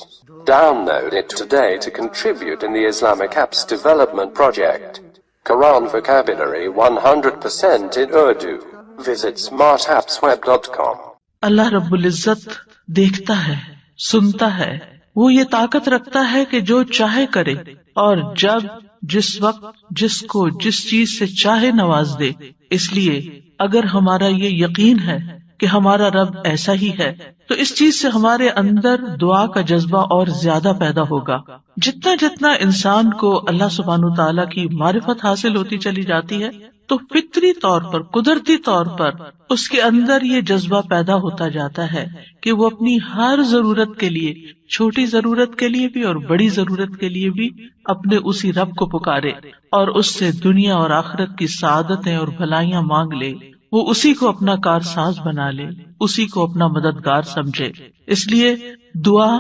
Download it today to contribute in the Islamic Apps Development Project. Quran vocabulary 100% in Urdu. Visit smartappsweb.com. اللہ رب العزت دیکھتا ہے، سنتا ہے، وہ یہ طاقت رکھتا ہے کہ جو چاہے کرے، اور جب جس وقت جس کو جس چیز سے چاہے نواز دے. اس لیے اگر ہمارا یہ یقین ہے کہ ہمارا رب ایسا ہی ہے، تو اس چیز سے ہمارے اندر دعا کا جذبہ اور زیادہ پیدا ہوگا۔ جتنا جتنا انسان کو اللہ سبحانہ وتعالیٰ کی معرفت حاصل ہوتی چلی جاتی ہے تو فطری طور پر، قدرتی طور پر اس کے اندر یہ جذبہ پیدا ہوتا جاتا ہے کہ وہ اپنی ہر ضرورت کے لیے، چھوٹی ضرورت کے لیے بھی اور بڑی ضرورت کے لیے بھی اپنے اسی رب کو پکارے اور اس سے دنیا اور آخرت کی سعادتیں اور بھلائیاں مانگ لے، وہ اسی کو اپنا کارساز بنا لے، اسی کو اپنا مددگار سمجھے۔ اس لیے دعا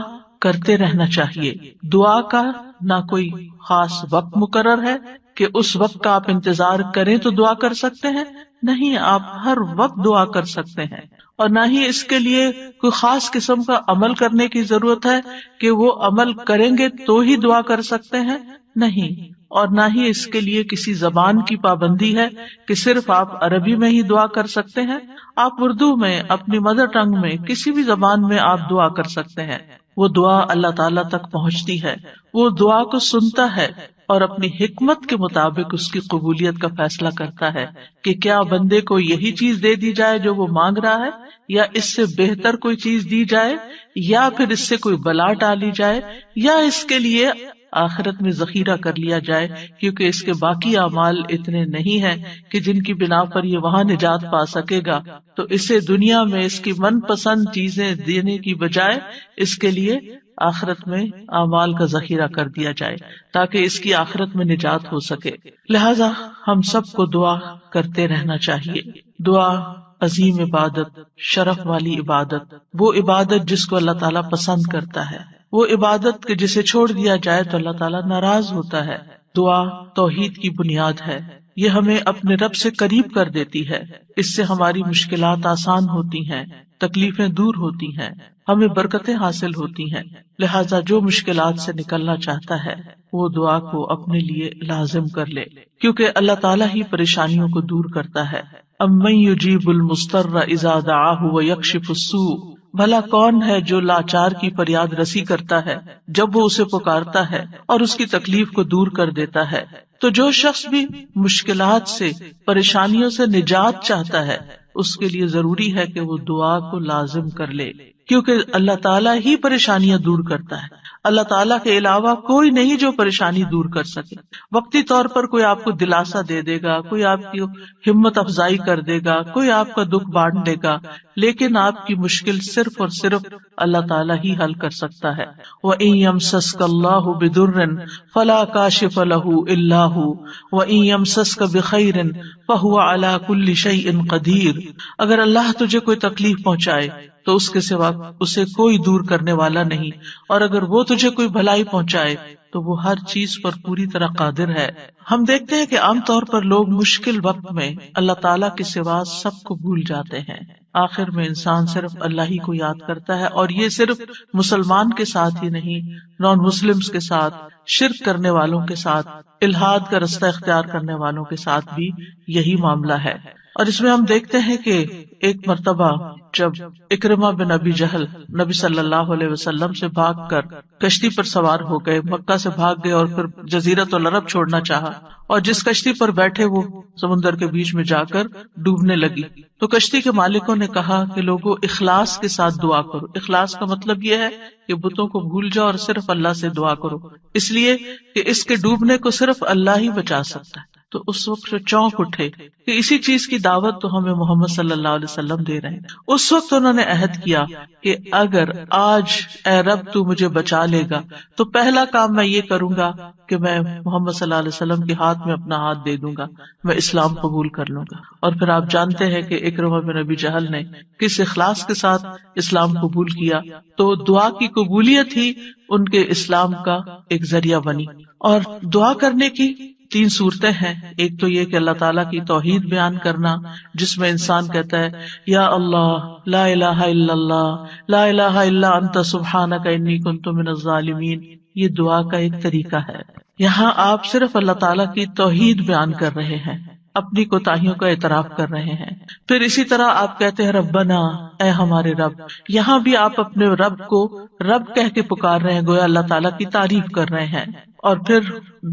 کرتے رہنا چاہیے۔ دعا کا نہ کوئی خاص وقت مقرر ہے کہ اس وقت کا آپ انتظار کریں تو دعا کر سکتے ہیں، نہیں، آپ ہر وقت دعا کر سکتے ہیں، اور نہ ہی اس کے لیے کوئی خاص قسم کا عمل کرنے کی ضرورت ہے کہ وہ عمل کریں گے تو ہی دعا کر سکتے ہیں، نہیں، اور نہ ہی اس کے لیے کسی زبان کی پابندی ہے کہ صرف آپ عربی میں ہی دعا کر سکتے ہیں۔ آپ اردو میں، اپنی مدر ٹنگ میں، کسی بھی زبان میں آپ دعا کر سکتے ہیں۔ وہ دعا اللہ تعالیٰ تک پہنچتی ہے، وہ دعا کو سنتا ہے اور اپنی حکمت کے مطابق اس کی قبولیت کا فیصلہ کرتا ہے کہ کیا بندے کو یہی چیز دے دی جائے جو وہ مانگ رہا ہے، یا اس سے بہتر کوئی چیز دی جائے، یا پھر اس سے کوئی بلا ٹالی جائے، یا اس کے لیے آخرت میں ذخیرہ کر لیا جائے، کیونکہ اس کے باقی اعمال اتنے نہیں ہیں کہ جن کی بنا پر یہ وہاں نجات پا سکے گا، تو اسے دنیا میں اس کی من پسند چیزیں دینے کی بجائے اس کے لیے آخرت میں اعمال کا ذخیرہ کر دیا جائے تاکہ اس کی آخرت میں نجات ہو سکے۔ لہذا ہم سب کو دعا کرتے رہنا چاہیے۔ دعا عظیم عبادت، شرف والی عبادت، وہ عبادت جس کو اللہ تعالیٰ پسند کرتا ہے، وہ عبادت کہ جسے چھوڑ دیا جائے تو اللہ تعالیٰ ناراض ہوتا ہے۔ دعا توحید کی بنیاد ہے، یہ ہمیں اپنے رب سے قریب کر دیتی ہے، اس سے ہماری مشکلات آسان ہوتی ہیں، تکلیفیں دور ہوتی ہیں، ہمیں برکتیں حاصل ہوتی ہیں۔ لہذا جو مشکلات سے نکلنا چاہتا ہے وہ دعا کو اپنے لیے لازم کر لے، کیونکہ اللہ تعالیٰ ہی پریشانیوں کو دور کرتا ہے۔ امن یجیب المضطر اذا دعاہ ویکشف السوء، بھلا کون ہے جو لاچار کی فریاد رسی کرتا ہے جب وہ اسے پکارتا ہے اور اس کی تکلیف کو دور کر دیتا ہے۔ تو جو شخص بھی مشکلات سے، پریشانیوں سے نجات چاہتا ہے اس کے لیے ضروری ہے کہ وہ دعا کو لازم کر لے، کیونکہ اللہ تعالیٰ ہی پریشانیاں دور کرتا ہے۔ اللہ تعالیٰ کے علاوہ کوئی نہیں جو پریشانی دور کر سکے۔ وقتی طور پر کوئی آپ کو دلاسا دے دے گا، کوئی آپ کی ہمت افزائی کر دے گا، کوئی آپ کا دکھ بانٹ دے گا، لیکن آپ کی مشکل صرف اور صرف اللہ تعالیٰ ہی حل کر سکتا ہے۔ وَإِن يَمْسَسْكَ اللَّهُ بِضُرٍّ فَلَا كَاشِفَ لَهُ إِلَّا هُوَ وَإِن يَمْسَسْكَ بِخَيْرٍ فَهُوَ عَلَى كُلِّ شَيْءٍ قَدِيرٌ، اگر اللہ تجھے کوئی تکلیف پہنچائے تو اس کے سوا اسے کوئی دور کرنے والا نہیں، اور اگر وہ تجھے کوئی بھلائی پہنچائے تو وہ ہر چیز پر پوری طرح قادر ہے۔ ہم دیکھتے ہیں کہ عام طور پر لوگ مشکل وقت میں اللہ تعالیٰ کے سوا سب کو بھول جاتے ہیں، آخر میں انسان صرف اللہ ہی کو یاد کرتا ہے، اور یہ صرف مسلمان کے ساتھ ہی نہیں، نان مسلمز کے ساتھ، شرک کرنے والوں کے ساتھ، الحاد کا رستہ اختیار کرنے والوں کے ساتھ بھی یہی معاملہ ہے۔ اور اس میں ہم دیکھتے ہیں کہ ایک مرتبہ جب اکرمہ بن ابی جہل نبی صلی اللہ علیہ وسلم سے بھاگ کر کشتی پر سوار ہو گئے، مکہ سے بھاگ گئے اور پھر جزیرۃ العرب چھوڑنا چاہا، اور جس کشتی پر بیٹھے وہ سمندر کے بیچ میں جا کر ڈوبنے لگی، تو کشتی کے مالکوں نے کہا کہ لوگوں اخلاص کے ساتھ دعا کرو۔ اخلاص کا مطلب یہ ہے کہ بتوں کو بھول جاؤ اور صرف اللہ سے دعا کرو، اس لیے کہ اس کے ڈوبنے کو صرف اللہ ہی بچا سکتا ہے۔ تو اس وقت چونک اٹھے کہ اسی چیز کی دعوت تو ہمیں محمد صلی اللہ علیہ وسلم دے رہے ہیں۔ اس وقت انہوں نے عہد کیا کہ اگر آج اے رب تو مجھے بچا لے گا تو پہلا کام میں یہ کروں گا کہ میں محمد صلی اللہ علیہ وسلم کے ہاتھ میں اپنا ہاتھ دے دوں گا، میں اسلام قبول کر لوں گا۔ اور پھر آپ جانتے ہیں کہ اکرمہ بن ابی جہل نے کس اخلاص کے ساتھ اسلام قبول کیا، تو دعا کی قبولیت ہی ان کے اسلام کا ایک ذریعہ بنی۔ اور دعا کرنے کی 3 صورتیں ہیں۔ ایک تو یہ کہ اللہ تعالیٰ کی توحید بیان کرنا، جس میں انسان کہتا ہے یا اللہ لا الہ الا اللہ لا الہ الا انت سبحانک انی کنت من الظالمین، یہ دعا کا ایک طریقہ ہے۔ یہاں آپ صرف اللہ تعالیٰ کی توحید بیان کر رہے ہیں، اپنی کوتاہیوں کا اعتراف کر رہے ہیں۔ پھر اسی طرح آپ کہتے ہیں ربنا، اے ہمارے رب، یہاں بھی آپ اپنے رب کو رب کہہ کے پکار رہے ہیں، گویا اللہ تعالیٰ کی تعریف کر رہے ہیں۔ اور پھر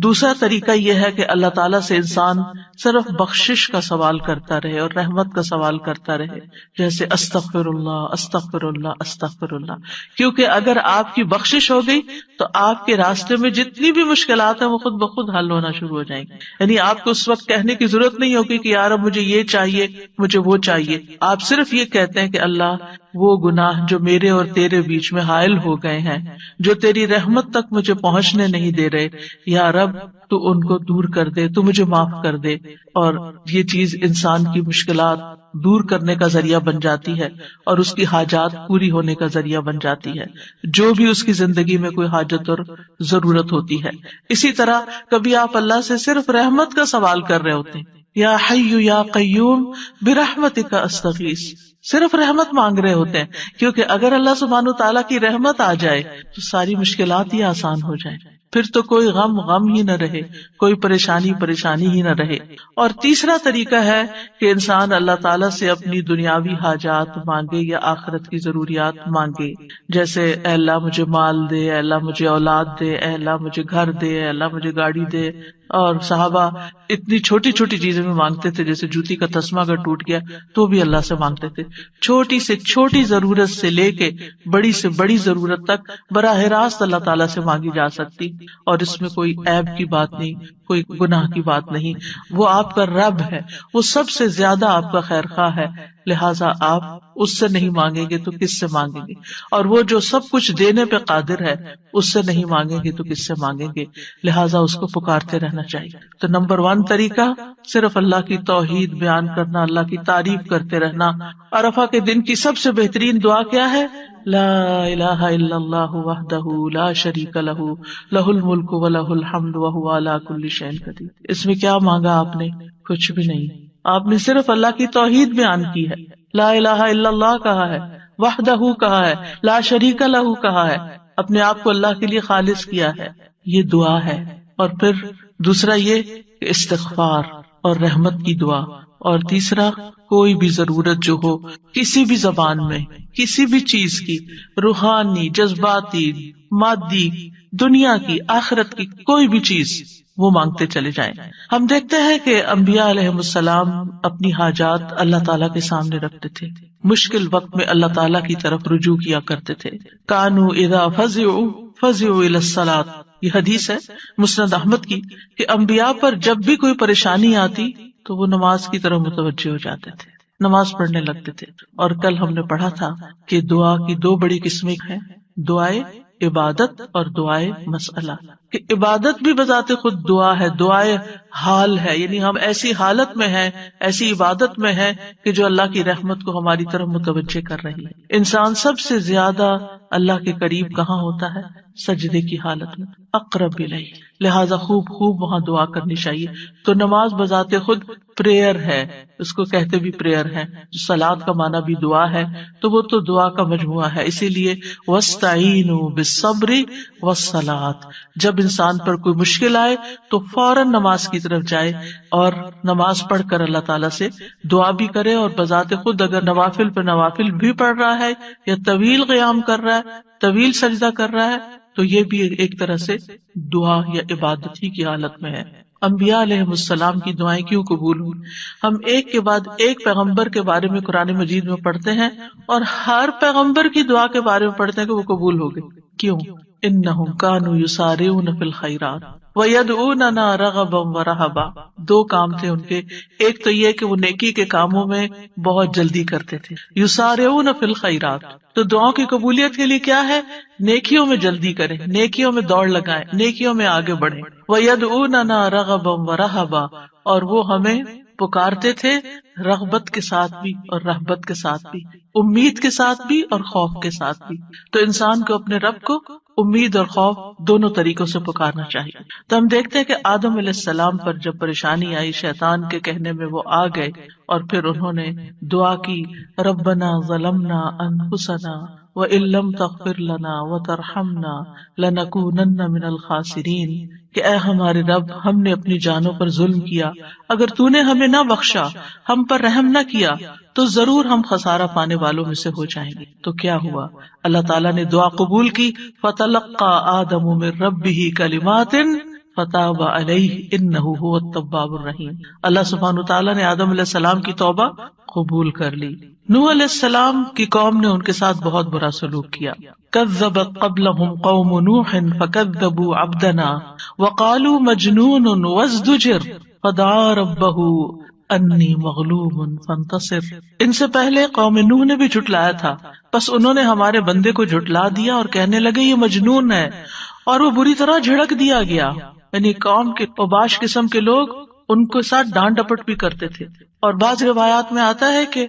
دوسرا طریقہ یہ ہے کہ اللہ تعالیٰ سے انسان صرف بخشش کا سوال کرتا رہے اور رحمت کا سوال کرتا رہے، جیسے استغفر اللہ استغفر اللہ استغفر اللہ، کیونکہ اگر آپ کی بخشش ہو گئی تو آپ کے راستے میں جتنی بھی مشکلات ہیں وہ خود بخود حل ہونا شروع ہو جائیں گی. یعنی آپ کو اس وقت کہنے کی ضرورت نہیں ہوگی کہ یار اب مجھے یہ چاہیے مجھے وہ چاہیے، آپ صرف یہ کہتے ہیں کہ اللہ وہ گناہ جو میرے اور تیرے بیچ میں حائل ہو گئے ہیں، جو تیری رحمت تک مجھے پہنچنے نہیں دے رہے، یا رب تو ان کو دور کر دے، تو مجھے معاف کر دے. اور یہ چیز انسان کی مشکلات دور کرنے کا ذریعہ بن جاتی ہے اور اس کی حاجات پوری ہونے کا ذریعہ بن جاتی ہے، جو بھی اس کی زندگی میں کوئی حاجت اور ضرورت ہوتی ہے. اسی طرح کبھی آپ اللہ سے صرف رحمت کا سوال کر رہے ہوتے ہیں، یا حی یا قیوم برحمتک استغیث، صرف رحمت مانگ رہے ہوتے ہیں، کیونکہ اگر اللہ سبحانہ وتعالیٰ کی رحمت آ جائے تو ساری مشکلات ہی آسان ہو جائیں، پھر تو کوئی غم ہی نہ رہے، کوئی پریشانی ہی نہ رہے. اور تیسرا طریقہ ہے کہ انسان اللہ تعالیٰ سے اپنی دنیاوی حاجات مانگے یا آخرت کی ضروریات مانگے، جیسے اے اللہ مجھے مال دے، اے اللہ مجھے اولاد دے، اے اللہ مجھے گھر دے، اے اللہ مجھے گاڑی دے. اور صحابہ اتنی چھوٹی چھوٹی چیزیں بھی مانگتے تھے، جیسے جوتی کا تسمہ اگر ٹوٹ گیا تو بھی اللہ سے مانگتے تھے. چھوٹی سے چھوٹی ضرورت سے لے کے بڑی سے بڑی ضرورت تک براہ راست اللہ تعالیٰ سے مانگی جا سکتی، اور اس میں کوئی عیب کی بات نہیں، کوئی گناہ کی بات نہیں. وہ آپ کا رب ہے، وہ سب سے زیادہ آپ کا خیر خواہ ہے، لہٰذا آپ اس سے نہیں مانگیں گے تو کس سے مانگیں گے؟ اور وہ جو سب کچھ دینے پہ قادر ہے اس سے نہیں مانگیں گے تو کس سے مانگیں گے؟ لہٰذا اس کو پکارتے رہنا چاہیے. تو نمبر 1 طریقہ صرف اللہ کی توحید بیان کرنا، اللہ کی تعریف کرتے رہنا. عرفہ کے دن کی سب سے بہترین دعا کیا ہے؟ لا الہ الا اللہ وحدہ لا شریک لہ لہ الملک ولہ الحمد وہو علی کل شیء قدیر. اس میں کیا مانگا آپ نے؟ کچھ بھی نہیں. آپ نے صرف اللہ کی توحید بیان کی ہے، لا الہ الا اللہ کہا ہے، وحدہ کہا ہے، لا شریک لہ کہا ہے، اپنے آپ کو اللہ کے لیے خالص کیا ہے. یہ دعا ہے. اور پھر دوسرا یہ کہ استغفار اور رحمت کی دعا. اور تیسرا کوئی بھی ضرورت جو ہو کسی بھی زبان میں، کسی بھی چیز کی، روحانی، جذباتی، مادی، دنیا کی، آخرت کی، کوئی بھی چیز وہ مانگتے چلے جائیں. ہم دیکھتے ہیں کہ انبیاء علیہم السلام اپنی حاجات اللہ تعالیٰ کے سامنے رکھتے تھے، مشکل وقت میں اللہ تعالیٰ کی طرف رجوع کیا کرتے تھے. کانوا اذا فزعوا الی الصلاۃ، یہ حدیث ہے مسند احمد کی، کہ انبیاء پر جب بھی کوئی پریشانی آتی تو وہ نماز کی طرف متوجہ ہو جاتے تھے، نماز پڑھنے لگتے تھے. اور کل ہم نے پڑھا تھا کہ دعا کی 2 بڑی قسمیں ہیں، دعائے عبادت اور دعائے مسئلہ. کہ عبادت بھی بذات خود دعا ہے، دعائے حال ہے، یعنی ہم ایسی حالت میں ہیں، ایسی عبادت میں ہیں کہ جو اللہ کی رحمت کو ہماری طرف متوجہ کر رہی ہے. انسان سب سے زیادہ اللہ کے قریب کہاں ہوتا ہے؟ سجدے کی حالت میں، اقرب الیہ. لہذا خوب وہاں دعا کرنی چاہیے. تو نماز بذات خود پریئر ہے، اس کو کہتے بھی پریئر ہے. صلاۃ کا معنی بھی دعا ہے، تو وہ تو دعا کا مجموعہ ہے. اسی لیے وَاسْتَعِینُوا بِالصَّبْرِ وَالصَّلَاةِ، جب انسان پر کوئی مشکل آئے تو فوراً نماز کی طرف جائے اور نماز پڑھ کر اللہ تعالیٰ سے دعا بھی کرے. اور بذات خود اگر نوافل پہ نوافل بھی پڑھ رہا ہے یا طویل قیام کر رہا ہے، طویل سجدہ کر رہا ہے، تو یہ بھی ایک طرح سے دعا یا عبادت ہی کی حالت میں ہے. انبیاء علیہ السلام کی دعائیں کیوں قبول ہوئی؟ ہم ایک کے بعد ایک پیغمبر کے بارے میں قرآن مجید میں پڑھتے ہیں اور ہر پیغمبر کی دعا کے بارے میں پڑھتے ہیں کہ وہ قبول ہو گئی. کیوں؟ انہم کانوا یسارعون فی الخیرات ویدعوننا رغبا ورہبا. 2 کام تھے ان کے. ایک تو یہ کہ وہ نیکی کے کاموں میں بہت جلدی کرتے تھے، یسارعون فی الخیرات. تو دعاؤں کی قبولیت کے لیے کیا ہے؟ نیکیوں میں جلدی کریں، نیکیوں میں دوڑ لگائیں، نیکیوں میں آگے بڑھیں. وَيَدْعُونَنَا رَغَبًا وَرَهَبًا، اور وہ ہمیں پکارتے تھے رغبت کے ساتھ بھی اور رہبت کے ساتھ بھی، امید کے ساتھ بھی اور خوف کے ساتھ بھی. تو انسان کو اپنے رب کو امید اور خوف دونوں طریقوں سے پکارنا چاہیے. تو ہم دیکھتے ہیں کہ آدم علیہ السلام پر جب پریشانی آئی، شیطان کے کہنے میں وہ آ گئے اور پھر انہوں نے دعا کی، ربنا ظلمنا انفسنا وَإِن لَّمْ تَغْفِرْ لَنَا وَتَرْحَمْنَا لَنَكُونَنَّ مِنَ الْخَاسِرِينَ، کہ اے ہمارے رب ہم نے اپنی جانوں پر ظلم کیا، اگر تو نے ہمیں نہ بخشا، ہم پر رحم نہ کیا تو ضرور ہم خسارہ پانے والوں میں سے ہو جائیں گے۔ تو کیا ہوا؟ اللہ تعالیٰ نے دعا قبول کی، فَتَلَقَّى آدَمُ مِن رَّبِّهِ كَلِمَاتٍ فتاب علیہ انہ هو التواب الرحیم۔ اللہ سبحانہ تعالیٰ نے آدم علیہ السلام کی توبہ قبول کر لی۔ نوح علیہ السلام کی قوم نے ان کے ساتھ بہت برا سلوک کیا۔ کذبت قبلہم قوم نوح فکذبوا عبدنا وقالوا مجنون وازدجر فدعا ربہ انی مغلوب فانتصر۔ ان سے پہلے قوم نوح نے بھی جھٹلایا تھا، بس انہوں نے ہمارے بندے کو جھٹلا دیا اور کہنے لگے یہ مجنون ہے، اور وہ بری طرح جھڑک دیا گیا۔ یعنی قوم کے اوباش قسم کے لوگ ان کے ساتھ ڈانٹ ڈپٹ بھی کرتے تھے، اور بعض روایات میں آتا ہے کہ